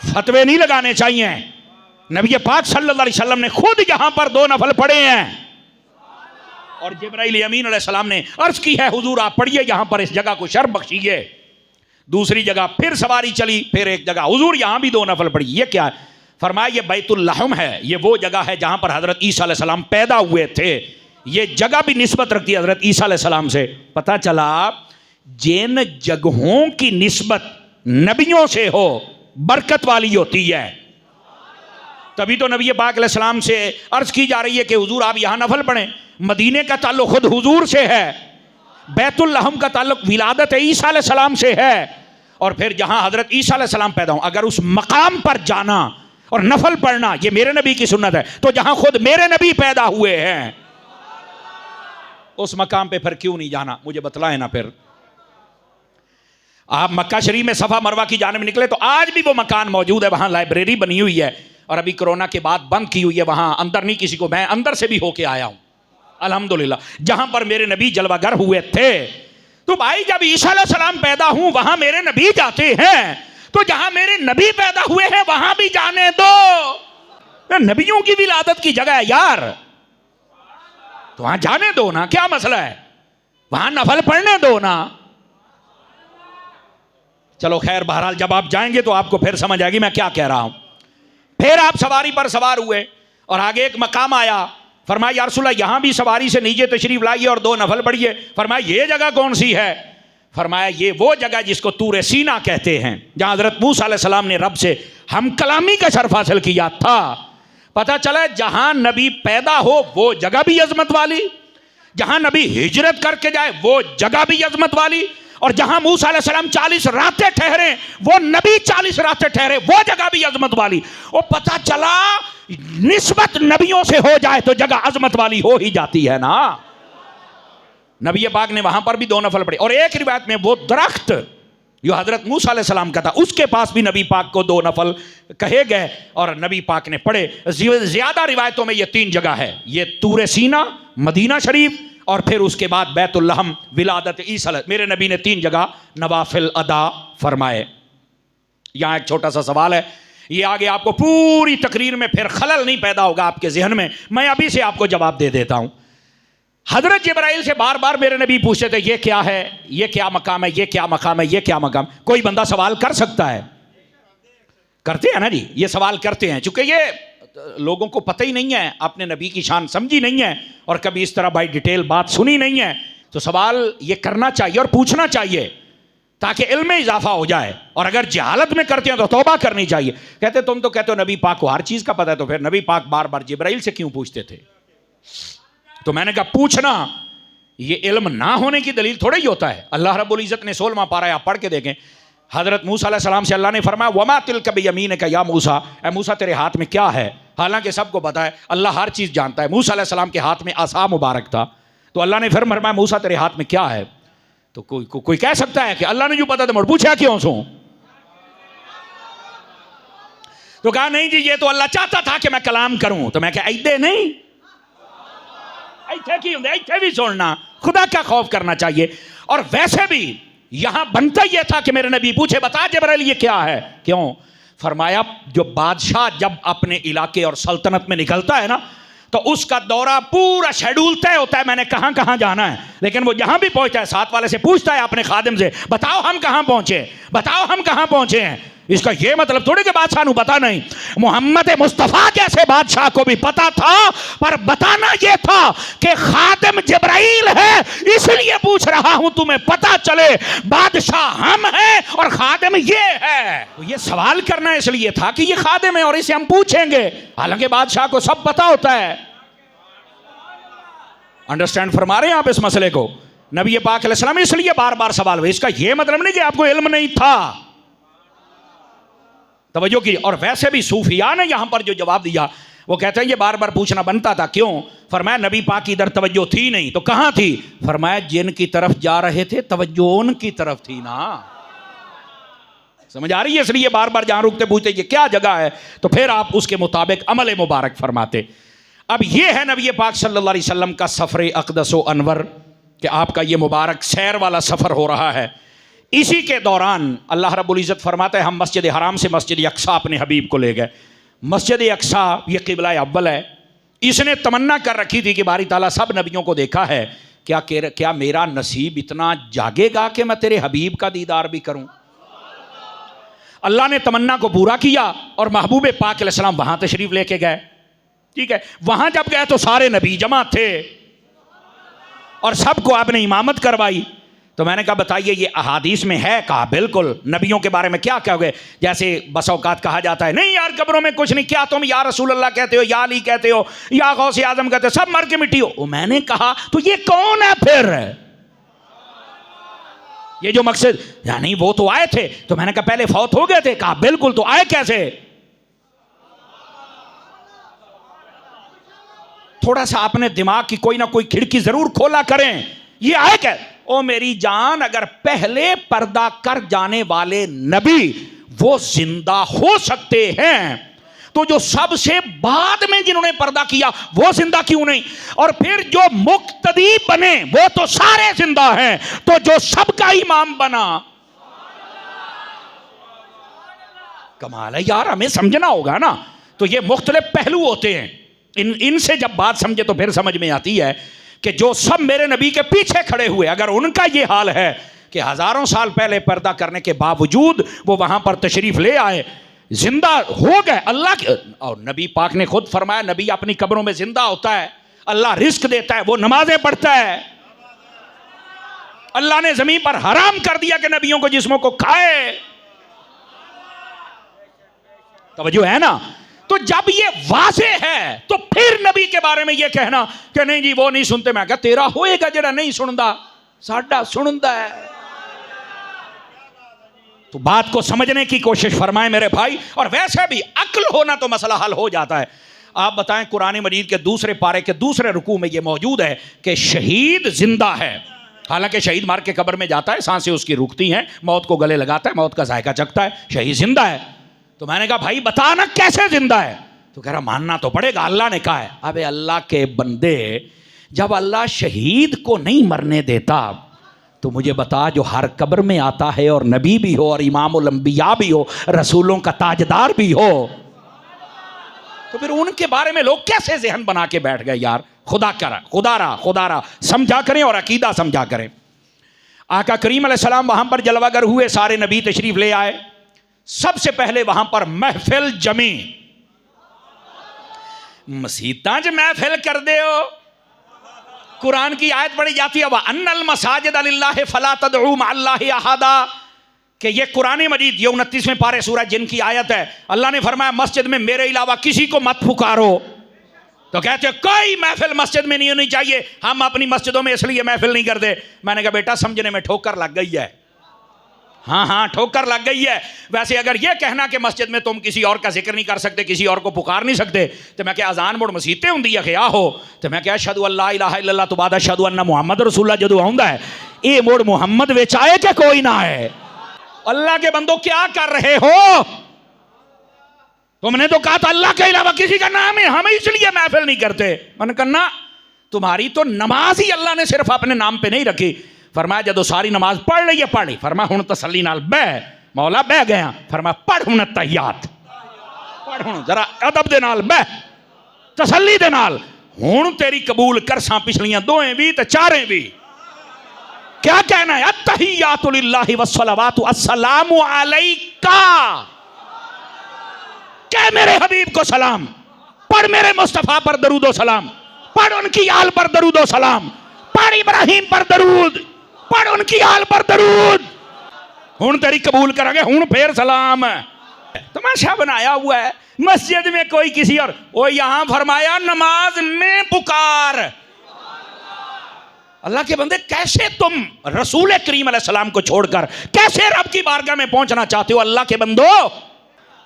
फतवे नहीं लगाने चाहिए। नबी पाक सल्लल्लाहु अलैहि वसल्लम ने खुद यहां पर 2 नफल पढ़े हैं और जिब्राइल अमीन अलैहिस्सलाम ने अर्ज की है हुजूर आप पढ़िए यहां पर, इस जगह को शर्फ बख्शिए। दूसरी जगह फिर सवारी चली, फिर एक जगह हुजूर यहां भी 2 नफल पढ़िए। ये क्या है? फरमाया ये बैतुल लहम है, ये वो जगह है जहां पर हजरत ईसा अलैहिस्सलाम पैदा हुए थे। ये जगह भी निस्बत रखती है हजरत ईसा अलैहिस्सलाम से। पता चला जिन जगहों की निस्बत नबियों से हो बरकत वाली होती है। तभी तो नबी पाक अलैहिस्सलाम से अर्ज की जा रही है कि हुजूर आप यहां नफल पढ़ें। मदीने का ताल्लुक खुद हुजूर से है, बैतुल लहम का ताल्लुक विलादत ईसा अलैहिस्सलाम से है। और फिर जहां हजरत ईसा अलैहिस्सलाम पैदा हो, अगर उस मकाम पर जाना और नफल पढ़ना ये मेरे नबी की सुन्नत है, तो जहां खुद मेरे नबी पैदा हुए हैं उस मकाम पे फिर क्यों नहीं जाना? मुझे बतलाएं ना। फिर आप मक्का शरीफ में सफ़ा मरवा की जानिब निकले तो आज भी वो मकान मौजूद है, वहां लाइब्रेरी बनी हुई है और अभी कोरोना के बाद बंद की हुई है। वहां अंदर नहीं किसी को, मैं अंदर से भी होके आया हूं अल्हम्दुलिल्लाह, जहां पर मेरे नबी जलवागर हुए थे। तो भाई जब ईसा अलैहिस्सलाम पैदा हूं वहां मेरे नबी जाते हैं, तो जहां मेरे नबी पैदा हुए हैं वहां भी जाने दो। नबियों की विलादत की जगह है यार, तो वहां जाने दो ना, क्या मसला है? वहां नफल पढ़ने दो ना। चलो खैर, बहरहाल जब आप जाएंगे तो आपको फिर समझ आएगी मैं क्या कह रहा हूं। फिर आप सवारी पर सवार हुए और आगे एक मकाम आया। फरमाया या रसूलल्लाह यहां भी सवारी से नीचे तशरीफ लाइए और 2 नफल पढ़िए। फरमाया ये जगह कौन सी है? फरमाया ये वो जगह जिसको तूर सीना कहते हैं, जहां हजरत मूसा अलैहिस्सलाम ने रब से हम कलामी का शर्फ हासिल किया था। पता चला जहां नबी पैदा हो वो जगह भी अजमत वाली, जहां नबी हिजरत करके जाए वो जगह भी अजमत वाली, और जहां मूसा अलैहिस्सलाम 40 रातें ठहरे वो नबी 40 रातें ठहरे वो जगह भी अजमत वाली। और पता चला निस्बत नबियों से हो जाए तो जगह अजमत वाली हो ही जाती है ना। नबी पाक ने वहां पर भी 2 नफल पढ़े। और एक रिवायत में वो दरख्त जो हजरत मूसा अलैहिस्सलाम का था उसके पास भी नबी पाक को 2 नफल कहे गए और नबी पाक ने पढ़े। ज्यादा रिवायतों में ये 3 जगह है, ये तूर सीना, मदीना शरीफ और फिर उसके बाद बैतुल लहम, विलादत ईसा। मेरे नबी ने 3 जगह नवाफिल अदा फरमाए। यहां एक छोटा सा सवाल है, ये आगे आपको पूरी तकरीर में फिर खलल नहीं पैदा होगा आपके जहन में, मैं अभी से आपको जवाब दे देता हूं। हजरत जिब्राइल से बार बार मेरे नबी पूछते थे ये क्या है, ये क्या मकाम है, ये क्या मकाम है, ये क्या मकाम। कोई बंदा सवाल कर सकता है, करते हैं ना जी, ये सवाल करते हैं। चूंकि ये लोगों को पता ही नहीं है, अपने नबी की शान समझी नहीं है और कभी इस तरह बाई डिटेल बात सुनी नहीं है, तो सवाल ये करना चाहिए और पूछना चाहिए ताकि इल्म में इजाफा हो जाए। और अगर जहालत में करते हैं तो तौबा करनी चाहिए। कहते तुम तो कहते हो नबी पाक को हर चीज का पता है, तो फिर नबी पाक बार बार जिब्राइल से क्यों पूछते थे? तो मैंने कहा पूछना ये इल्म ना होने की दलील थोड़ा ही होता है। अल्लाह रब्बुल इज्जत ने 16वां पारा आप पढ़ के देखें, हजरत मूसा अलैहि सलाम से अल्लाह ने फरमाया वमा तिल्का बियमीनिका या मूसा, ए मूसा तेरे हाथ में क्या है। हालांकि सबको पता है अल्लाह हर चीज जानता है। मूसा अलैहि सलाम के हाथ में आसा मुबारक था, तो अल्लाह ने फिर फरमाया मूसा तेरे हाथ में क्या है। तो कोई कह सकता है कि अल्लाह ने जो पता था मुझे पूछा क्यों सो। तो कहा नहीं जी ये तो अल्लाह चाहता था कि मैं कलाम करूं। तो मैं क्या ऐदे नहीं, ऐथे की होंगे, ऐथे भी सुनना, खुदा का खौफ करना चाहिए। और वैसे भी यहां बनता यह था कि मेरे नबी पूछे बता जिब्राइल ये क्या है। क्यों? फरमाया जो बादशाह जब अपने इलाके और सल्तनत में निकलता है ना, तो उसका दौरा पूरा शेड्यूल तय होता है, मैंने कहां कहां जाना है। लेकिन वो जहां भी पहुंचता है साथ वाले से पूछता है अपने खादिम से, बताओ हम कहां पहुंचे, बताओ हम कहां पहुंचे हैं। इसका यह मतलब थोड़ी कि बादशाह को पता नहीं। मोहम्मद मुस्तफा जैसे बादशाह को भी पता था, पर बताना यह था कि खादिम जिब्राइल है, इसलिए पूछ रहा हूं तुम्हें पता चले बादशाह हम हैं और खादिम ये है। तो ये सवाल करना इसलिए था कि ये खादिम है और इसे हम पूछेंगे, हालांकि बादशाह को सब पता होता है। अंडरस्टैंड फरमा रहे हैं आप इस मसले को? नबी पाक अलैहिस्सलाम इसलिए बार बार सवाल हुए, इसका यह मतलब नहीं कि आपको इल्म नहीं था। तवज्जो की। और वैसे भी सूफिया ने यहां पर जो जवाब दिया वो कहते हैं ये बार बार पूछना बनता था। क्यों? फरमाया नबी पाक की इधर तवज्जो थी नहीं, तो कहां थी? फरमाया जिन की तरफ जा रहे थे तवज्जो उनकी तरफ थी ना। समझ आ रही है? इसलिए बार बार जहां रुकते पूछते ये क्या जगह है, तो फिर आप उसके मुताबिक अमल मुबारक फरमाते। अब ये है नबी पाक सल्लल्लाहु अलैहि वसल्लम का सफर अक़दस अनवर, कि आपका ये मुबारक सैर वाला सफर हो रहा है। इसी के दौरान अल्लाह रब्बुल इज़्ज़त फरमाता है हम मस्जिद हराम से मस्जिद अक्सा अपने हबीब को ले गए। मस्जिद अक्सा ये क़िबला अव्वल है। इसने तमन्ना कर रखी थी कि बारी ताला सब नबियों को देखा है, क्या मेरा नसीब इतना जागेगा कि मैं तेरे हबीब का दीदार भी करूं। अल्लाह ने तमन्ना को पूरा किया और महबूब पाक अलैहिस्सलाम वहां तशरीफ लेके गए। ठीक है, वहां जब गए तो सारे नबी जमा थे और सबको आपने इमामत करवाई। तो मैंने कहा बताइए ये अहादीस में है? कहा बिल्कुल। नबियों के बारे में क्या कहोगे? जैसे बस औकात कहा जाता है नहीं यार कब्रों में कुछ नहीं, क्या तुम या रसूल अल्लाह कहते हो, या अली कहते हो, या गौसे आजम कहते हो, सब मर के मिट्टी हो। मैंने कहा तो ये कौन है फिर? ये जो मकसद यानी वो तो आए थे। तो मैंने कहा पहले फौत हो गए थे? कहा बिल्कुल। तो आए कैसे? थोड़ा सा अपने दिमाग की कोई ना कोई खिड़की जरूर खोला करें। ये आए क्या? ओ मेरी जान, अगर पहले पर्दा कर जाने वाले नबी वो जिंदा हो सकते हैं, तो जो सबसे बाद में जिन्होंने पर्दा किया वो जिंदा क्यों नहीं? और फिर जो मुक्तदी बने वो तो सारे जिंदा हैं, तो जो सबका इमाम बना, कमाल है यार, हमें समझना होगा ना। तो ये मुख्तलिफ पहलू होते हैं, इनसे जब बात समझे तो फिर समझ में आती है कि जो सब मेरे नबी के पीछे खड़े हुए, अगर उनका ये हाल है कि हजारों साल पहले पर्दा करने के बावजूद वो वहां पर तशरीफ ले आए, जिंदा हो गए अल्लाह के। और नबी पाक ने खुद फरमाया नबी अपनी कब्रों में जिंदा होता है, अल्लाह रिस्क देता है, वो नमाजें पढ़ता है। अल्लाह ने जमीन पर हराम कर दिया कि नबियों को जिस्मों को खाए। तवज्जो है ना? तो जब ये वाज़े है तो फिर नबी के बारे में ये कहना कि नहीं जी वो नहीं सुनते, मैं क्या तेरा होएगा जेड़ा नहीं सुनता, साडा सुनता है। तो बात को समझने की कोशिश फरमाए मेरे भाई। और वैसे भी अक्ल होना तो मसला हल हो जाता है। आप बताएं कुरान मजीद के दूसरे पारे के दूसरे रुकू में ये मौजूद है कि शहीद जिंदा है। हालांकि शहीद मार के कब्र में जाता है, सांसें उसकी रुकती हैं, मौत को गले लगाता है, मौत का जायका चखता है, शहीद जिंदा है। तो मैंने कहा भाई बता ना कैसे जिंदा है? तो कह रहा मानना तो पड़ेगा, अल्लाह ने कहा है। अबे अल्लाह के बंदे, जब अल्लाह शहीद को नहीं मरने देता तो मुझे बता जो हर कब्र में आता है और नबी भी हो और इमामुल अंबिया भी हो, रसूलों का ताजदार भी हो, तो फिर उनके बारे में लोग कैसे ज़हन बना के बैठ गए यार? खुदारा समझा करें और अकीदा समझा करें। आका करीम अलैहिस्सलाम वहां पर जलवागर हुए, सारे नबी तशरीफ ले आए। सबसे पहले वहां पर महफिल जमी। मसीतां च महफिल कर दे हो, कुरान की आयत पढ़ी जाती है व अन्नल मसाजिद लिल्लाहि फला तदउ मअल्लाहि अहदा, कि ये कुरान मजीद ये 29वें पारे सूरह जिन की आयत है। अल्लाह ने फरमाया मस्जिद में मेरे अलावा किसी को मत पुकारो। तो कहते कोई महफिल मस्जिद में नहीं होनी चाहिए, हम अपनी मस्जिदों में इसलिए महफिल नहीं करते। मैंने कहा बेटा समझने में ठोकर लग गई है। हाँ ठोकर लग गई है। वैसे अगर ये कहना कि मस्जिद में तुम किसी और का जिक्र नहीं कर सकते, किसी और को पुकार नहीं सकते, तो मैं क्या अजान मुड़ मसीते होंगी या क्या हो? तो मैं क्या अशहदु अल्ला इलाहा इल्लल्लाह तो बाद अशहदु अन्ना मुहम्मद रसूलुल्लाह जदों आउंदा है, ये मुड़ मुहम्मद विच आए कि कोई ना है? अल्लाह के बंदो क्या कर रहे हो? तुमने तो कहा था अल्लाह के अलावा किसी का नाम है, हम इसलिए महफिल नहीं करते। मैंने कहा ना, तुम्हारी तो नमाज ही अल्लाह ने सिर्फ अपने नाम पे नहीं रखी। फरमाया जदों सारी नमाज पढ़ ली है पढ़ ली, फरमाया हुण तसल्ली नाल बह, मौला बह गया। फरमाया पढ़ हुण तहियात, पढ़ हुण जरा अदब दे नाल बह, तसल्ली दे नाल, हुण तेरी कबूल करसां पिछलियां दोएं भी ते चारें भी। क्या कहना है? अत्तहियातु लिल्लाहि वस्सलावातु अस्सलामु अलैका, कह मेरे हबीब को सलाम, पढ़ मेरे मुस्तफा पर दरूदो सलाम, पढ़ उनकी आल पर दरूदो सलाम, पढ़ इब्राहिम पर दरूद, पढ़ उनकी आल पर दरूद, हुण तेरी कबूल करेंगे, हुण फिर सलाम। तमाशा बनाया हुआ है मस्जिद में कोई किसी और, वो यहां फरमाया नमाज में पुकार। अल्लाह के बंदे कैसे तुम रसूल करीम अलैहिस्सलाम को छोड़कर कैसे रब की बारगाह में पहुंचना चाहते हो? अल्लाह के बंदो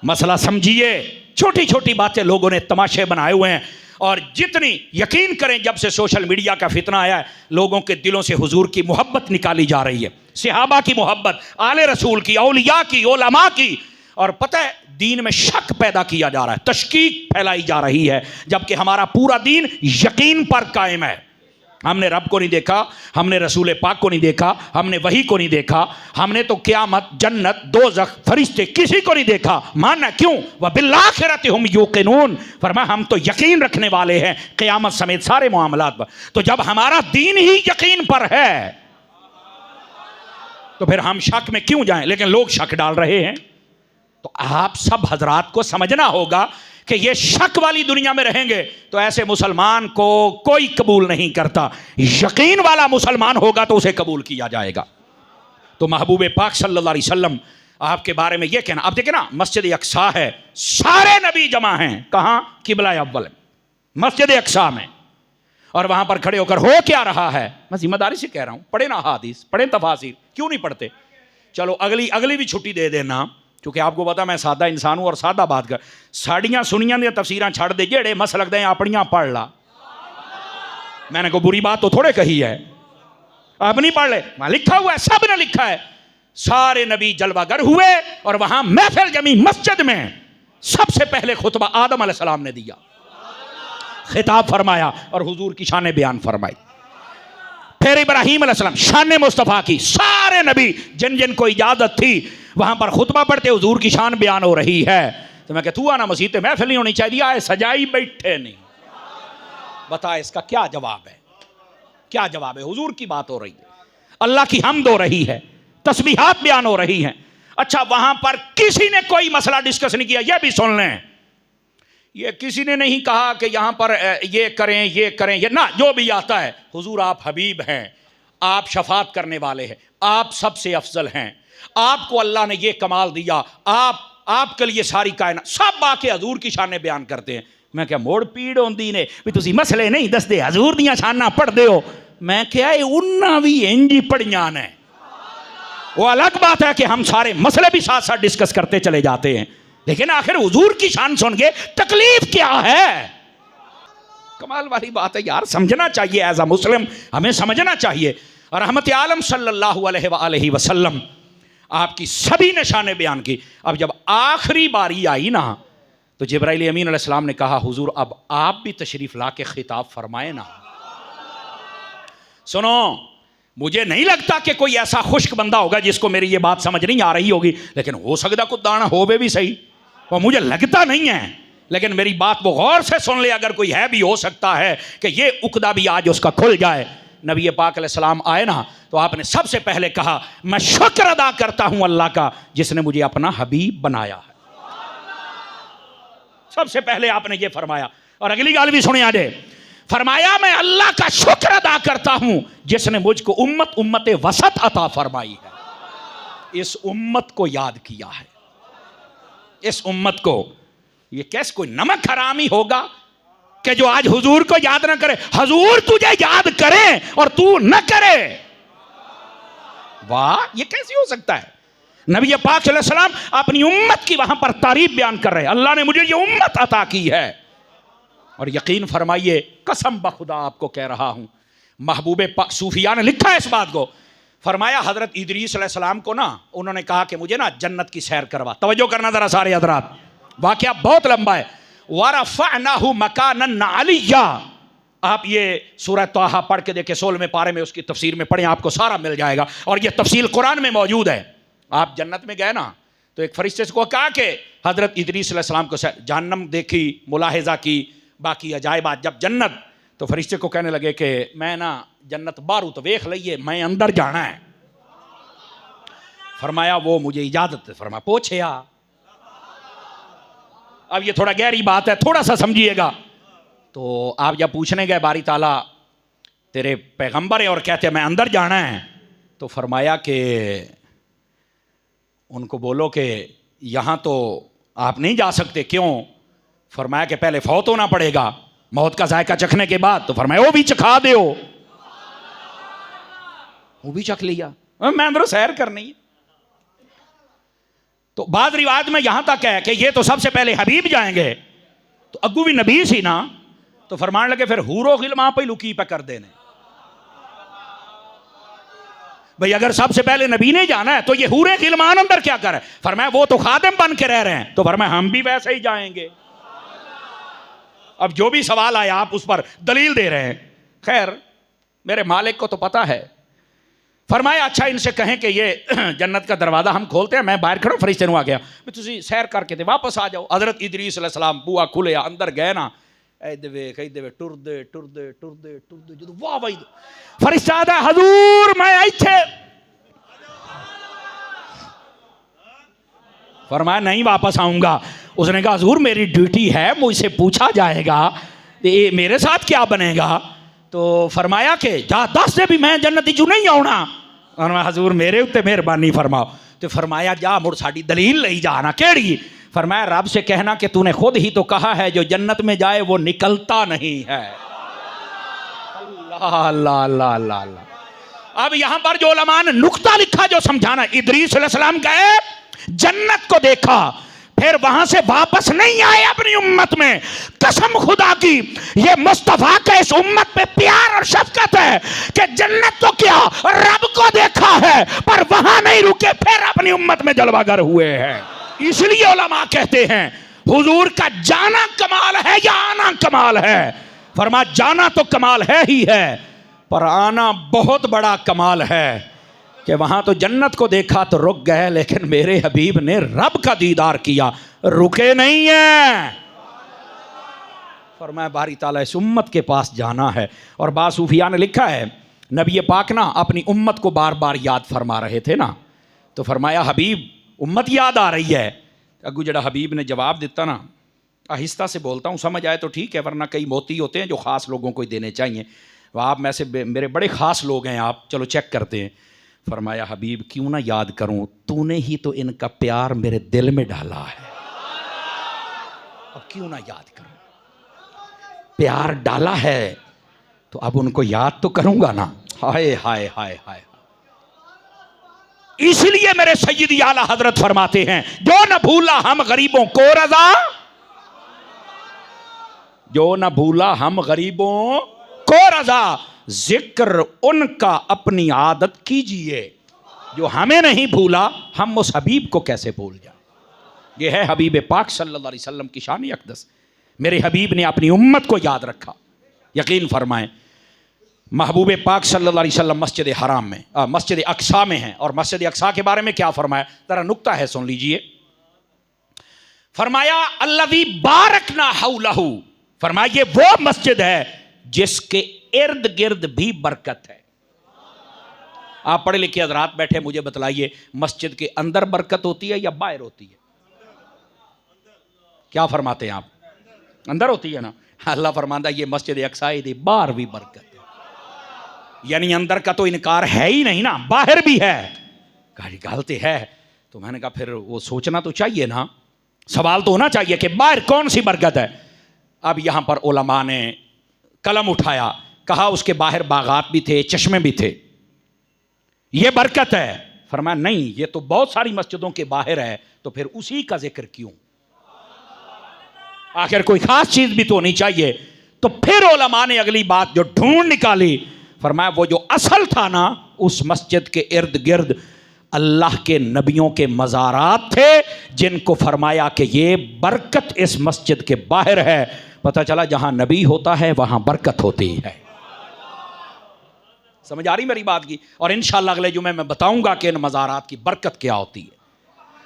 मसला समझिए। छोटी छोटी बातें लोगों ने तमाशे बनाए हुए हैं, और जितनी यकीन करें जब से सोशल मीडिया का फितना आया है, लोगों के दिलों से हुजूर की मोहब्बत निकाली जा रही है, सहाबा की मोहब्बत, आले रसूल की, औलिया की, उलमा की, और पता है दीन में शक पैदा किया जा रहा है, तशकीक फैलाई जा रही है, जबकि हमारा पूरा दीन यकीन पर कायम है। हमने रब को नहीं देखा, हमने रसूल पाक को नहीं देखा, हमने वही को नहीं देखा, हमने तो क़यामत, जन्नत, दोज़ख, फरिश्ते किसी को नहीं देखा। मानना क्यों? व बिल्लाखिरति हुम यूक़िनून, फरमाया हम तो यकीन रखने वाले हैं क़यामत समेत सारे मामलात पर। तो जब हमारा दीन ही यकीन पर है तो फिर हम शक में क्यों जाएं? लेकिन लोग शक डाल रहे हैं। तो आप सब हजरात को समझना होगा कि ये शक वाली दुनिया में रहेंगे तो ऐसे मुसलमान को कोई कबूल नहीं करता। यकीन वाला मुसलमान होगा तो उसे कबूल किया जाएगा। तो महबूब पाक सल्लल्लाहु अलैहि वसल्लम आपके बारे में ये कहना, अब देखिए ना, मस्जिद अक्सा है, सारे नबी जमा हैं, कहाँ? किबला अव्वल मस्जिद अक्सा में, और वहां पर खड़े होकर हो क्या रहा है? मैं जिम्मेदारी से कह रहा हूं, पढ़े ना हादीस, पढ़े तफासिर, क्यों नहीं पढ़ते? चलो अगली भी छुट्टी दे देना, क्योंकि आपको पता मैं सादा इंसान हूं और सादा बात कर। साड़ियां सुनियां दी तफसीरां छड़ दे, जेड़े मसलक दे अपनियां पढ़ ला। मैंने कोई बुरी बात तो थोड़े कही है, अपनी पढ़ ले, वहां लिखा हुआ है, सब ने लिखा है। सारे नबी जलवागर हुए और वहां महफिल जमी मस्जिद में। सबसे पहले खुतबा आदम अलैहिस्सलाम ने दिया, खिताब फरमाया और हुजूर की शान बयान फरमाई। फिर इब्राहीम अलैहिस्सलाम, शान मुस्तफ़ा की, सारे नबी जिन जिन को इजाजत थी वहां पर खुतबा पढ़ते हुजूर की शान बयान हो रही है। तो मैं कहता हूं आना मसीह महफिल नहीं होनी चाहिए, आए सजाई बैठे नहीं। बता इसका क्या जवाब है? क्या जवाब है? हुजूर की बात हो रही है, अल्लाह की हम्द हो रही है, तस्बीहात बयान हो रही हैं। अच्छा, वहां पर किसी ने कोई मसला डिस्कस नहीं किया, यह भी सुन लें। ये किसी ने नहीं कहा कि यहां पर ये करें ये करें, ये ना, जो भी आता है, हुजूर आप हबीब हैं, आप शफात करने वाले हैं, आप सबसे अफजल हैं, आपको अल्लाह ने ये कमाल दिया, आपके लिए सारी कायनात, सब आके हजूर की शान बयान करते हैं। मैं क्या मोड़ पीड़ होंदी ने भी तुसी मसले नहीं दसदे, हजूर दियां शानां पढ़दे हो। मैं क्या उन्ना भी इंज ही पढ़ियां ने। वो अलग बात है कि हम सारे मसले भी साथ साथ डिस्कस करते चले जाते हैं, लेकिन आखिर हुजूर की शान सुन के तकलीफ क्या है? कमाल वाली बात है यार, समझना चाहिए एज अ मुस्लिम, हमें समझना चाहिए। रहमत आलम सल्लल्लाहु अलैहि वसल्लम आपकी सभी निशाने बयान की। अब जब आखिरी बारी आई ना, तो जिब्राइल अमीन अलैहिस्सलाम ने कहा हुजूर अब आप भी तशरीफ ला के खिताब फरमाए ना। सुनो, मुझे नहीं लगता कि कोई ऐसा खुश्क बंदा होगा जिसको मेरी ये बात समझ नहीं आ रही होगी, लेकिन हो सकता कुछ दाना हो भी सही, और मुझे लगता नहीं है, लेकिन मेरी बात वो गौर से सुन ले, अगर कोई है भी हो सकता है कि ये उकदा भी आज उसका खुल जाए। नबी पाक अलैहिस्सलाम आए ना, तो आपने सबसे पहले कहा मैं शुक्र अदा करता हूं अल्लाह का जिसने मुझे अपना हबीब बनाया है। सबसे पहले आपने ये फरमाया, और अगली गाल भी सुने आजे, फरमाया मैं अल्लाह का शुक्र अदा करता हूं जिसने मुझको उम्मत वसत अता फरमाई है। इस उम्मत को याद किया है, इस उम्मत को। ये कैसे कोई नमक हरामी होगा कि जो आज हुजूर को याद ना करे, हुजूर तुझे याद करे और तू न करे। वाह, ये कैसे हो सकता है? नबी पाक सल्लल्लाहु अलैहि वसल्लम अपनी उम्मत की वहां पर तारीफ बयान कर रहे हैं, अल्लाह ने मुझे ये उम्मत अता की है। और यकीन फरमाइए, कसम बखुदा आपको कह रहा हूं, महबूब सूफिया ने लिखा है इस बात को। फरमाया हजरत इदरीस अलैहिस्सलाम को ना, उन्होंने कहा कि मुझे ना जन्नत की सैर करवा। तवज्जो करना जरा सारे हजरात, वाकया बहुत लंबा है। वरफ़अनाहु मकानन अलिय्या, आप ये सूरह तोहा पढ़ के देखें, 16वें पारे में उसकी तफसीर में पढ़ें, आपको सारा मिल जाएगा। और ये तफसील कुरान में मौजूद है। आप जन्नत में गए ना, तो एक फरिश्ते को कहा कि हजरत इदरीस अलैहिस्सलाम को जहन्नम देखी, मुलाहिजा की, बाकी अजायबात। जब जन्नत, तो फरिश्ते को कहने लगे कि मैं ना जन्नत बारू तो वेख लइए, मैं अंदर जाना है। फरमाया वो मुझे इजाजत है। फरमाया पूछया। अब ये थोड़ा गहरी बात है, थोड़ा सा समझिएगा। तो आप जब पूछने गए बारी ताला तेरे पैगंबर है और कहते मैं अंदर जाना है, तो फरमाया कि उनको बोलो कि यहाँ तो आप नहीं जा सकते। क्यों? फरमाया कि पहले फौत होना पड़ेगा, मौत का जायका चखने के बाद। तो फरमाया वो भी चखा दो, वो भी चख लिया, मैं अंदर सैर करनी है। तो बाद रिवायत में यहां तक है कि ये तो सबसे पहले हबीब जाएंगे, तो अग्गू भी नबी सी ना, तो फरमान लगे फिर हूरो गिलमा पे लुकी पे कर देने। भाई अगर सबसे पहले नबी ने जाना है तो ये हूरे गिलमान अंदर क्या करे? फरमाया वो तो खादिम बन के रह रहे हैं। तो फरमाया हम भी वैसे ही जाएंगे। अब जो भी सवाल आया आप उस पर दलील दे रहे हैं। खैर मेरे मालिक को तो पता है। फरमाया अच्छा इनसे कहें कि ये जन्नत का दरवाज़ा हम खोलते हैं, मैं बाहर खड़ा, फरिश्ते आ गया, तुसी सैर करके ते वापस आ जाओ। हज़रत इदरीस अलैहिस्सलाम बुआ खुले अंदर गए ना, ऐदे टुरदे जो वाह भाई फरिश्ता आदा हजूर मैं इत्थे। फरमाया नहीं वापस आऊंगा। उसने कहा हजूर मेरी ड्यूटी है, मुझसे पूछा जाएगा ये मेरे साथ क्या बनेगा। तो फरमाया कि जा दस से भी मैं जन्नती चू नहीं आना। और मैं हजूर मेरे उत्ते मेहरबानी फरमाओ। तो फरमाया जा मुड़ साड़ी दलील ले जाना केड़ी। फरमाया रब से कहना कि तूने खुद ही तो कहा है जो जन्नत में जाए वो निकलता नहीं है। अल्लाह अल्लाह अल्लाह अल्लाह। अब यहां पर जो उलमा ने नुक्ता लिखा जो समझाना, इदरीस अलैहिस्सलाम गए, जन्नत को देखा, फिर वहां से वापस नहीं आए अपनी उम्मत में। कसम खुदा की ये मुस्तफा का इस उम्मत पे प्यार और शफकत है कि जन्नत तो क्या रब को देखा है पर वहां नहीं रुके, फिर अपनी उम्मत में जलवागर हुए हैं। इसलिए उलमा कहते हैं हुजूर का जाना कमाल है या आना कमाल है। फरमा जाना तो कमाल है ही है, पर आना बहुत बड़ा कमाल है कि वहां तो जन्नत को देखा तो रुक गए, लेकिन मेरे हबीब ने रब का दीदार किया, रुके नहीं है। फरमाया बारी ताला इस उम्मत के पास जाना है। और बासूफिया ने लिखा है नबी पाक ना अपनी उम्मत को बार बार याद फरमा रहे थे ना, तो फरमाया हबीब उम्मत याद आ रही है। अगू जड़ा हबीब ने जवाब दिता ना, आहिस्ता से बोलता हूँ समझ आए तो ठीक है, वरना कई मोती होते हैं जो ख़ास लोगों को ही देने चाहिए। आप में से मेरे बड़े ख़ास लोग हैं आप, चलो चेक करते हैं। फरमाया हबीब क्यों ना याद करूं, तूने ही तो इनका प्यार मेरे दिल में डाला है, अब क्यों ना याद करूं। प्यार डाला है तो अब उनको याद तो करूंगा ना। हाय हाय हाय हाय। इसलिए मेरे सैयदी आला हजरत फरमाते हैं जो न भूला हम गरीबों को रजा, जो न भूला हम गरीबों को रजा, जिक्र उनका अपनी आदत कीजिए। जो हमें नहीं भूला, हम उस हबीब को कैसे भूल जाए। ये है हबीब पाक सल्लल्लाहु अलैहि वसल्लम की शान अक़दस। मेरे हबीब ने अपनी उम्मत को याद रखा। यकीन फरमाएं, महबूब पाक सल्लल्लाहु अलैहि वसल्लम मस्जिद हराम में, मस्जिद अक्सा में हैं। और मस्जिद अक्सा के बारे में क्या फरमाया, जरा नुक्ता है, सुन लीजिए। फरमाया अल्लज़ी बारकना हौलहू, फरमाया ये वो मस्जिद है जिसके इर्द गिर्द भी बरकत है। आप पढ़े लिखे हजरात बैठे, मुझे बतलाइए, मस्जिद के अंदर बरकत होती है या बाहर होती है? क्या फरमाते हैं आप? अंदर होती है ना। अल्लाह फरमाता है ये मस्जिद अक्सा है, बाहर भी बरकत है। यानी अंदर का तो इनकार है ही नहीं ना, बाहर भी है। गलती है। तो मैंने कहा फिर वो सोचना तो चाहिए ना, सवाल तो होना चाहिए कि बाहर कौन सी बरकत है। अब यहां पर उलमा ने कलम उठाया, कहा उसके बाहर बागात भी थे, चश्मे भी थे, ये बरकत है। फरमाया नहीं, ये तो बहुत सारी मस्जिदों के बाहर है, तो फिर उसी का जिक्र क्यों? आखिर कोई खास चीज भी तो होनी चाहिए। तो फिर उलमा ने अगली बात जो ढूंढ निकाली, फरमाया वो जो असल था ना, उस मस्जिद के इर्द गिर्द अल्लाह के नबियों के मज़ारात थे, जिनको फरमाया कि ये बरकत इस मस्जिद के बाहर है। पता चला जहां नबी होता है वहां बरकत होती है। समझ आ रही मेरी बात की? और इंशाअल्लाह अगले जुमे मैं बताऊंगा कि इन मज़ारात की बरकत क्या होती है।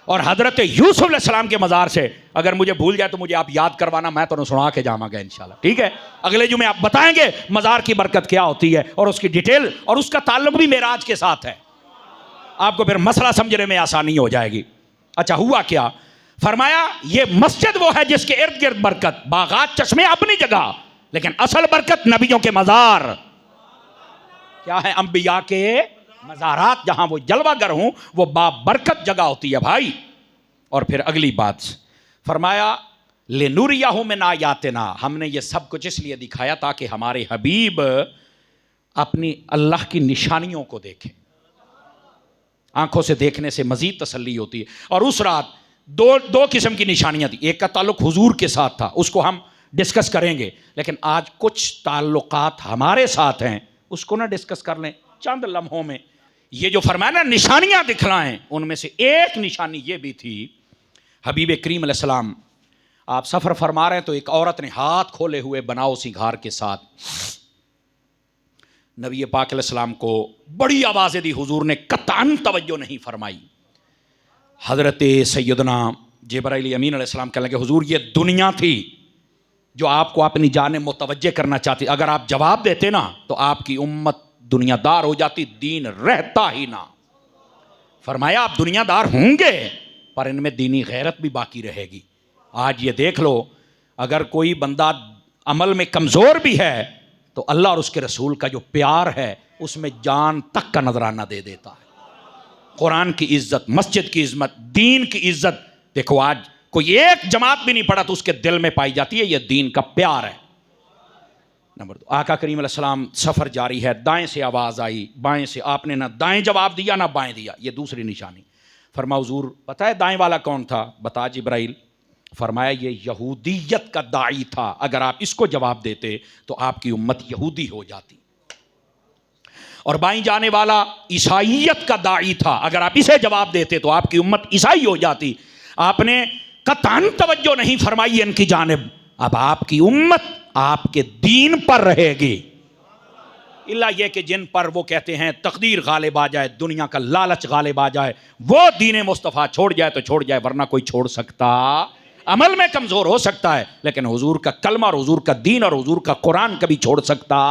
और हजरत यूसुफ अलैहिस्सलाम के मज़ार से अगर मुझे भूल जाए तो मुझे आप याद करवाना, मैं तो सुना के जाऊंगा इंशाअल्लाह, ठीक है? अगले जुमे आप बताएंगे मज़ार की बरकत क्या होती है और उसकी डिटेल, और उसका ताल्लुक भी मेराज के साथ है। आपको फिर मसला समझने में आसानी हो जाएगी। अच्छा, हुआ क्या? फरमाया ये मस्जिद वो है जिसके इर्द गिर्द बरकत, बागात चश्मे अपनी जगह, लेकिन असल बरकत नबियों के मज़ार। क्या है? अंबिया के मज़ारात, जहां वो जलवागर हूं, वो बाबरकत जगह होती है भाई। और फिर अगली बात फरमाया लेनुरियाहु मिन आयातिना, हमने ये सब कुछ इसलिए दिखाया ताकि हमारे हबीब अपनी अल्लाह की निशानियों को देखें। आंखों से देखने से मजीद तसल्ली होती है। और उस रात दो किस्म की निशानियां थी। एक का ताल्लुक हुजूर के साथ था, उसको हम डिस्कस करेंगे, लेकिन आज कुछ ताल्लुकात हमारे साथ हैं, उसको ना डिस्कस कर लें चंद लम्हों में। ये जो फरमाया ना निशानियां दिखलाएं, उनमें से एक निशानी ये भी थी, हबीब करीम अलैहिस्सलाम आप सफ़र फरमा रहे हैं तो एक औरत ने हाथ खोले हुए बनाओ सिंगार के साथ नबी पाक अलैहिस्सलाम को बड़ी आवाज़ें दी। हुजूर ने कतान तवज्जो नहीं फरमाई। हज़रत सैयदना जिब्राइल अमीन अलैहिस्सलाम कहने लगे हुजूर ये दुनिया थी जो आपको अपनी जाने मुतवज्जे करना चाहती, अगर आप जवाब देते ना तो आपकी उम्मत दुनियादार हो जाती, दीन रहता ही ना। फरमाया आप दुनियादार होंगे पर इनमें दीनी गैरत भी बाकी रहेगी। आज ये देख लो, अगर कोई बंदा अमल में कमज़ोर भी है तो अल्लाह और उसके रसूल का जो प्यार है उसमें जान तक का नजराना दे देता है। कुरान की इज्जत, मस्जिद की इज्जत, दीन की इज्जत, देखो आज कोई एक जमात भी नहीं पड़ा तो उसके दिल में पाई जाती है, यह दीन का प्यार है। नंबर 2, आका करीम अलैहिस्सलाम सफ़र जारी है, दाएं से आवाज़ आई, बाएं से, आपने ना दाएं जवाब दिया ना बाएं दिया, ये दूसरी निशानी। फरमा हुजूर पता है दाएं वाला कौन था? बता जिब्राइल। फरमाया ये यहूदियत का दाई था, अगर आप इसको जवाब देते तो आपकी उम्मत यहूदी हो जाती। और बाईं जाने वाला ईसाइयत का दाई था, अगर आप इसे जवाब देते तो आपकी उम्मत ईसाई हो जाती। आपने कतान तवज्जो नहीं फरमाई इनकी जानिब। अब आपकी उम्मत आपके दीन पर रहेगी, इल्ला ये कि जिन पर वो कहते हैं तकदीर गालिब आ जाए, दुनिया का लालच गालिब आ जाए, वो दीन मुस्तफ़ा छोड़ जाए तो छोड़ जाए, वरना कोई छोड़ सकता, अमल में कमज़ोर हो सकता है लेकिन हुजूर का कलमा और हुजूर का दीन और हुजूर का कुरान कभी छोड़ सकता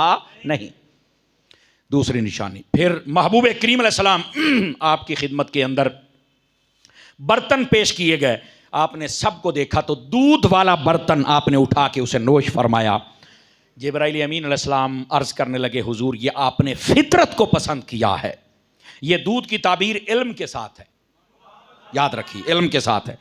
नहीं। दूसरी निशानी, फिर महबूब करीम अलैहिस्सलाम आपकी खिदमत के अंदर बर्तन पेश किए गए, आपने सबको देखा तो दूध वाला बर्तन आपने उठा के उसे नोश फरमाया। जिब्राइल अमीन अलैहिस्सलाम अर्ज करने लगे हुजूर ये आपने फितरत को पसंद किया है। ये दूध की ताबीर इल्म के साथ है, याद रखिए इल्म के साथ है।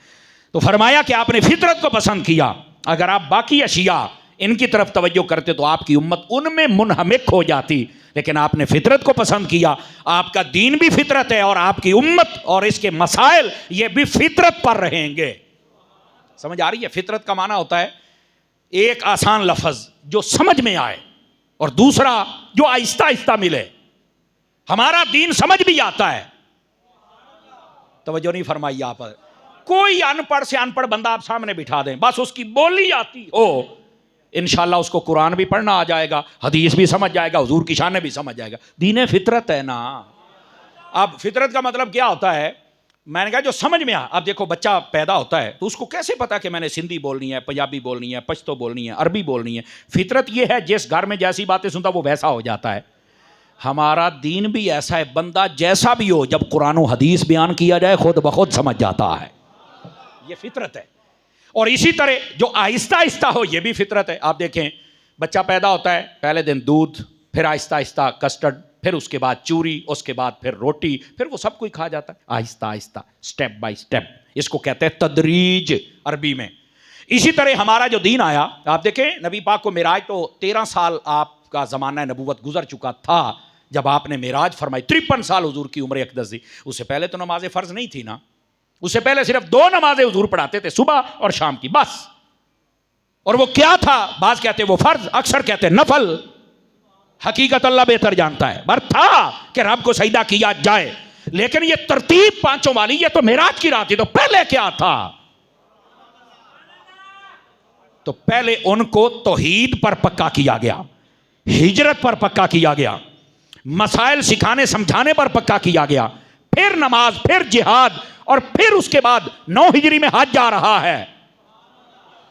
तो फरमाया कि आपने फितरत को पसंद किया, अगर आप बाकी अशिया इनकी तरफ तवज्जो करते तो आपकी उम्मत उनमें मुनहमिक हो जाती, लेकिन आपने फितरत को पसंद किया। आपका दीन भी फितरत है और आपकी उम्मत और इसके मसाइल ये भी फितरत पर रहेंगे। समझ आ रही है? फितरत का माना होता है एक आसान लफ्ज़ जो समझ में आए और दूसरा जो आहिस्ता आहिस्ता मिले। हमारा दीन समझ भी आता है। तवज्जो नहीं फरमाई आप। कोई अनपढ़ से अनपढ़ बंदा आप सामने बिठा दें, बस उसकी बोली आती हो, इंशाल्लाह उसको कुरान भी पढ़ना आ जाएगा, हदीस भी समझ जाएगा, हुजूर की शान भी समझ जाएगा। दीन फितरत है ना। अब फितरत का मतलब क्या होता है? मैंने कहा जो समझ में आ। अब देखो बच्चा पैदा होता है तो उसको कैसे पता कि मैंने सिंधी बोलनी है, पंजाबी बोलनी है, पश्तो बोलनी है, अरबी बोलनी है? फितरत ये है जिस घर में जैसी बातें सुनता वो वैसा हो जाता है। हमारा दीन भी ऐसा है, बंदा जैसा भी हो जब कुरान और हदीस बयान किया जाए खुद ब खुद समझ जाता है। ये फितरत है। और इसी तरह जो आहिस्ता आहिस्ता हो ये भी फितरत है। आप देखें बच्चा पैदा होता है, पहले दिन दूध, फिर आहिस्ता आहिस्ता कस्टर्ड, फिर उसके बाद चूरी, उसके बाद फिर रोटी, फिर वो सब कुछ खा जाता है Aahista Aahista, step by step. इसको कहते हैं तदरीज अरबी में। इसी तरह हमारा जो दीन आया, आप देखें नबी पाक को मेराज तो 13 साल आपका ज़माना नबूवत गुजर चुका था जब आपने मेराज फरमाई। 53 साल हुजूर की उम्र अक़दस थी। उससे पहले तो नमाज फ़र्ज नहीं थी ना। उससे पहले सिर्फ 2 नमाजें हुजूर पढ़ाते थे, सुबह और शाम की, बस। और वो क्या था? बाज कहते वो फर्ज, अक्सर कहते नफल। हकीकत अल्लाह बेहतर जानता है। पर था कि रब को सजदा किया जाए, लेकिन ये तरतीब पांचों वाली ये तो मेराज की रात थी। तो पहले क्या था? तो पहले उनको तौहीद पर पक्का किया गया, हिजरत पर पक्का किया गया, मसाइल सिखाने समझाने पर पक्का किया गया, फिर नमाज, फिर जिहाद, और फिर उसके बाद 9 हिजरी में हज जा रहा है।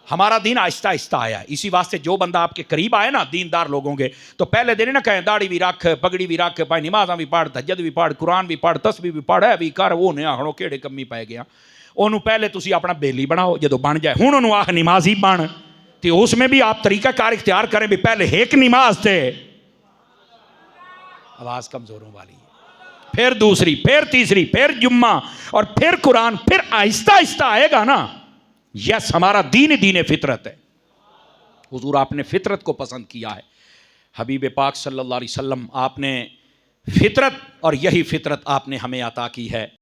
हमारा दीन आहिस्ता आहिस्ता आया है। इसी वास्ते जो बंदा आपके करीब आए ना दीनदार लोगों के, तो पहले दिन ना कहें दाढ़ी भी रख, पगड़ी भी रख, भाई नमाज़ा भी पढ़, तहज्जुद भी पढ़, कुरान भी पढ़, तस्बीह भी पढ़, है भी कर, वो ने आखणो किहड़े कम्मी पै गया। ਉਹਨੂੰ पहले तुसी अपना बेली बनाओ, जो बन जाए हुण ਉਹਨੂੰ आख नमाजी बन, तो उसमें भी आप तरीकाकार इख्तियार करें भी पहले एक नमाज थे, आवाज़ कमज़ोरों वाली, फिर दूसरी, फिर तीसरी, फिर जुम्मा, और फिर कुरान, फिर आहिस्ता आहिस्ता आएगा ना। यस, हमारा दीन दीन फितरत है। हुजूर आपने फितरत को पसंद किया है। हबीब पाक सल्लल्लाहु अलैहि वसल्लम आपने फितरत, और यही फितरत आपने हमें अता की है।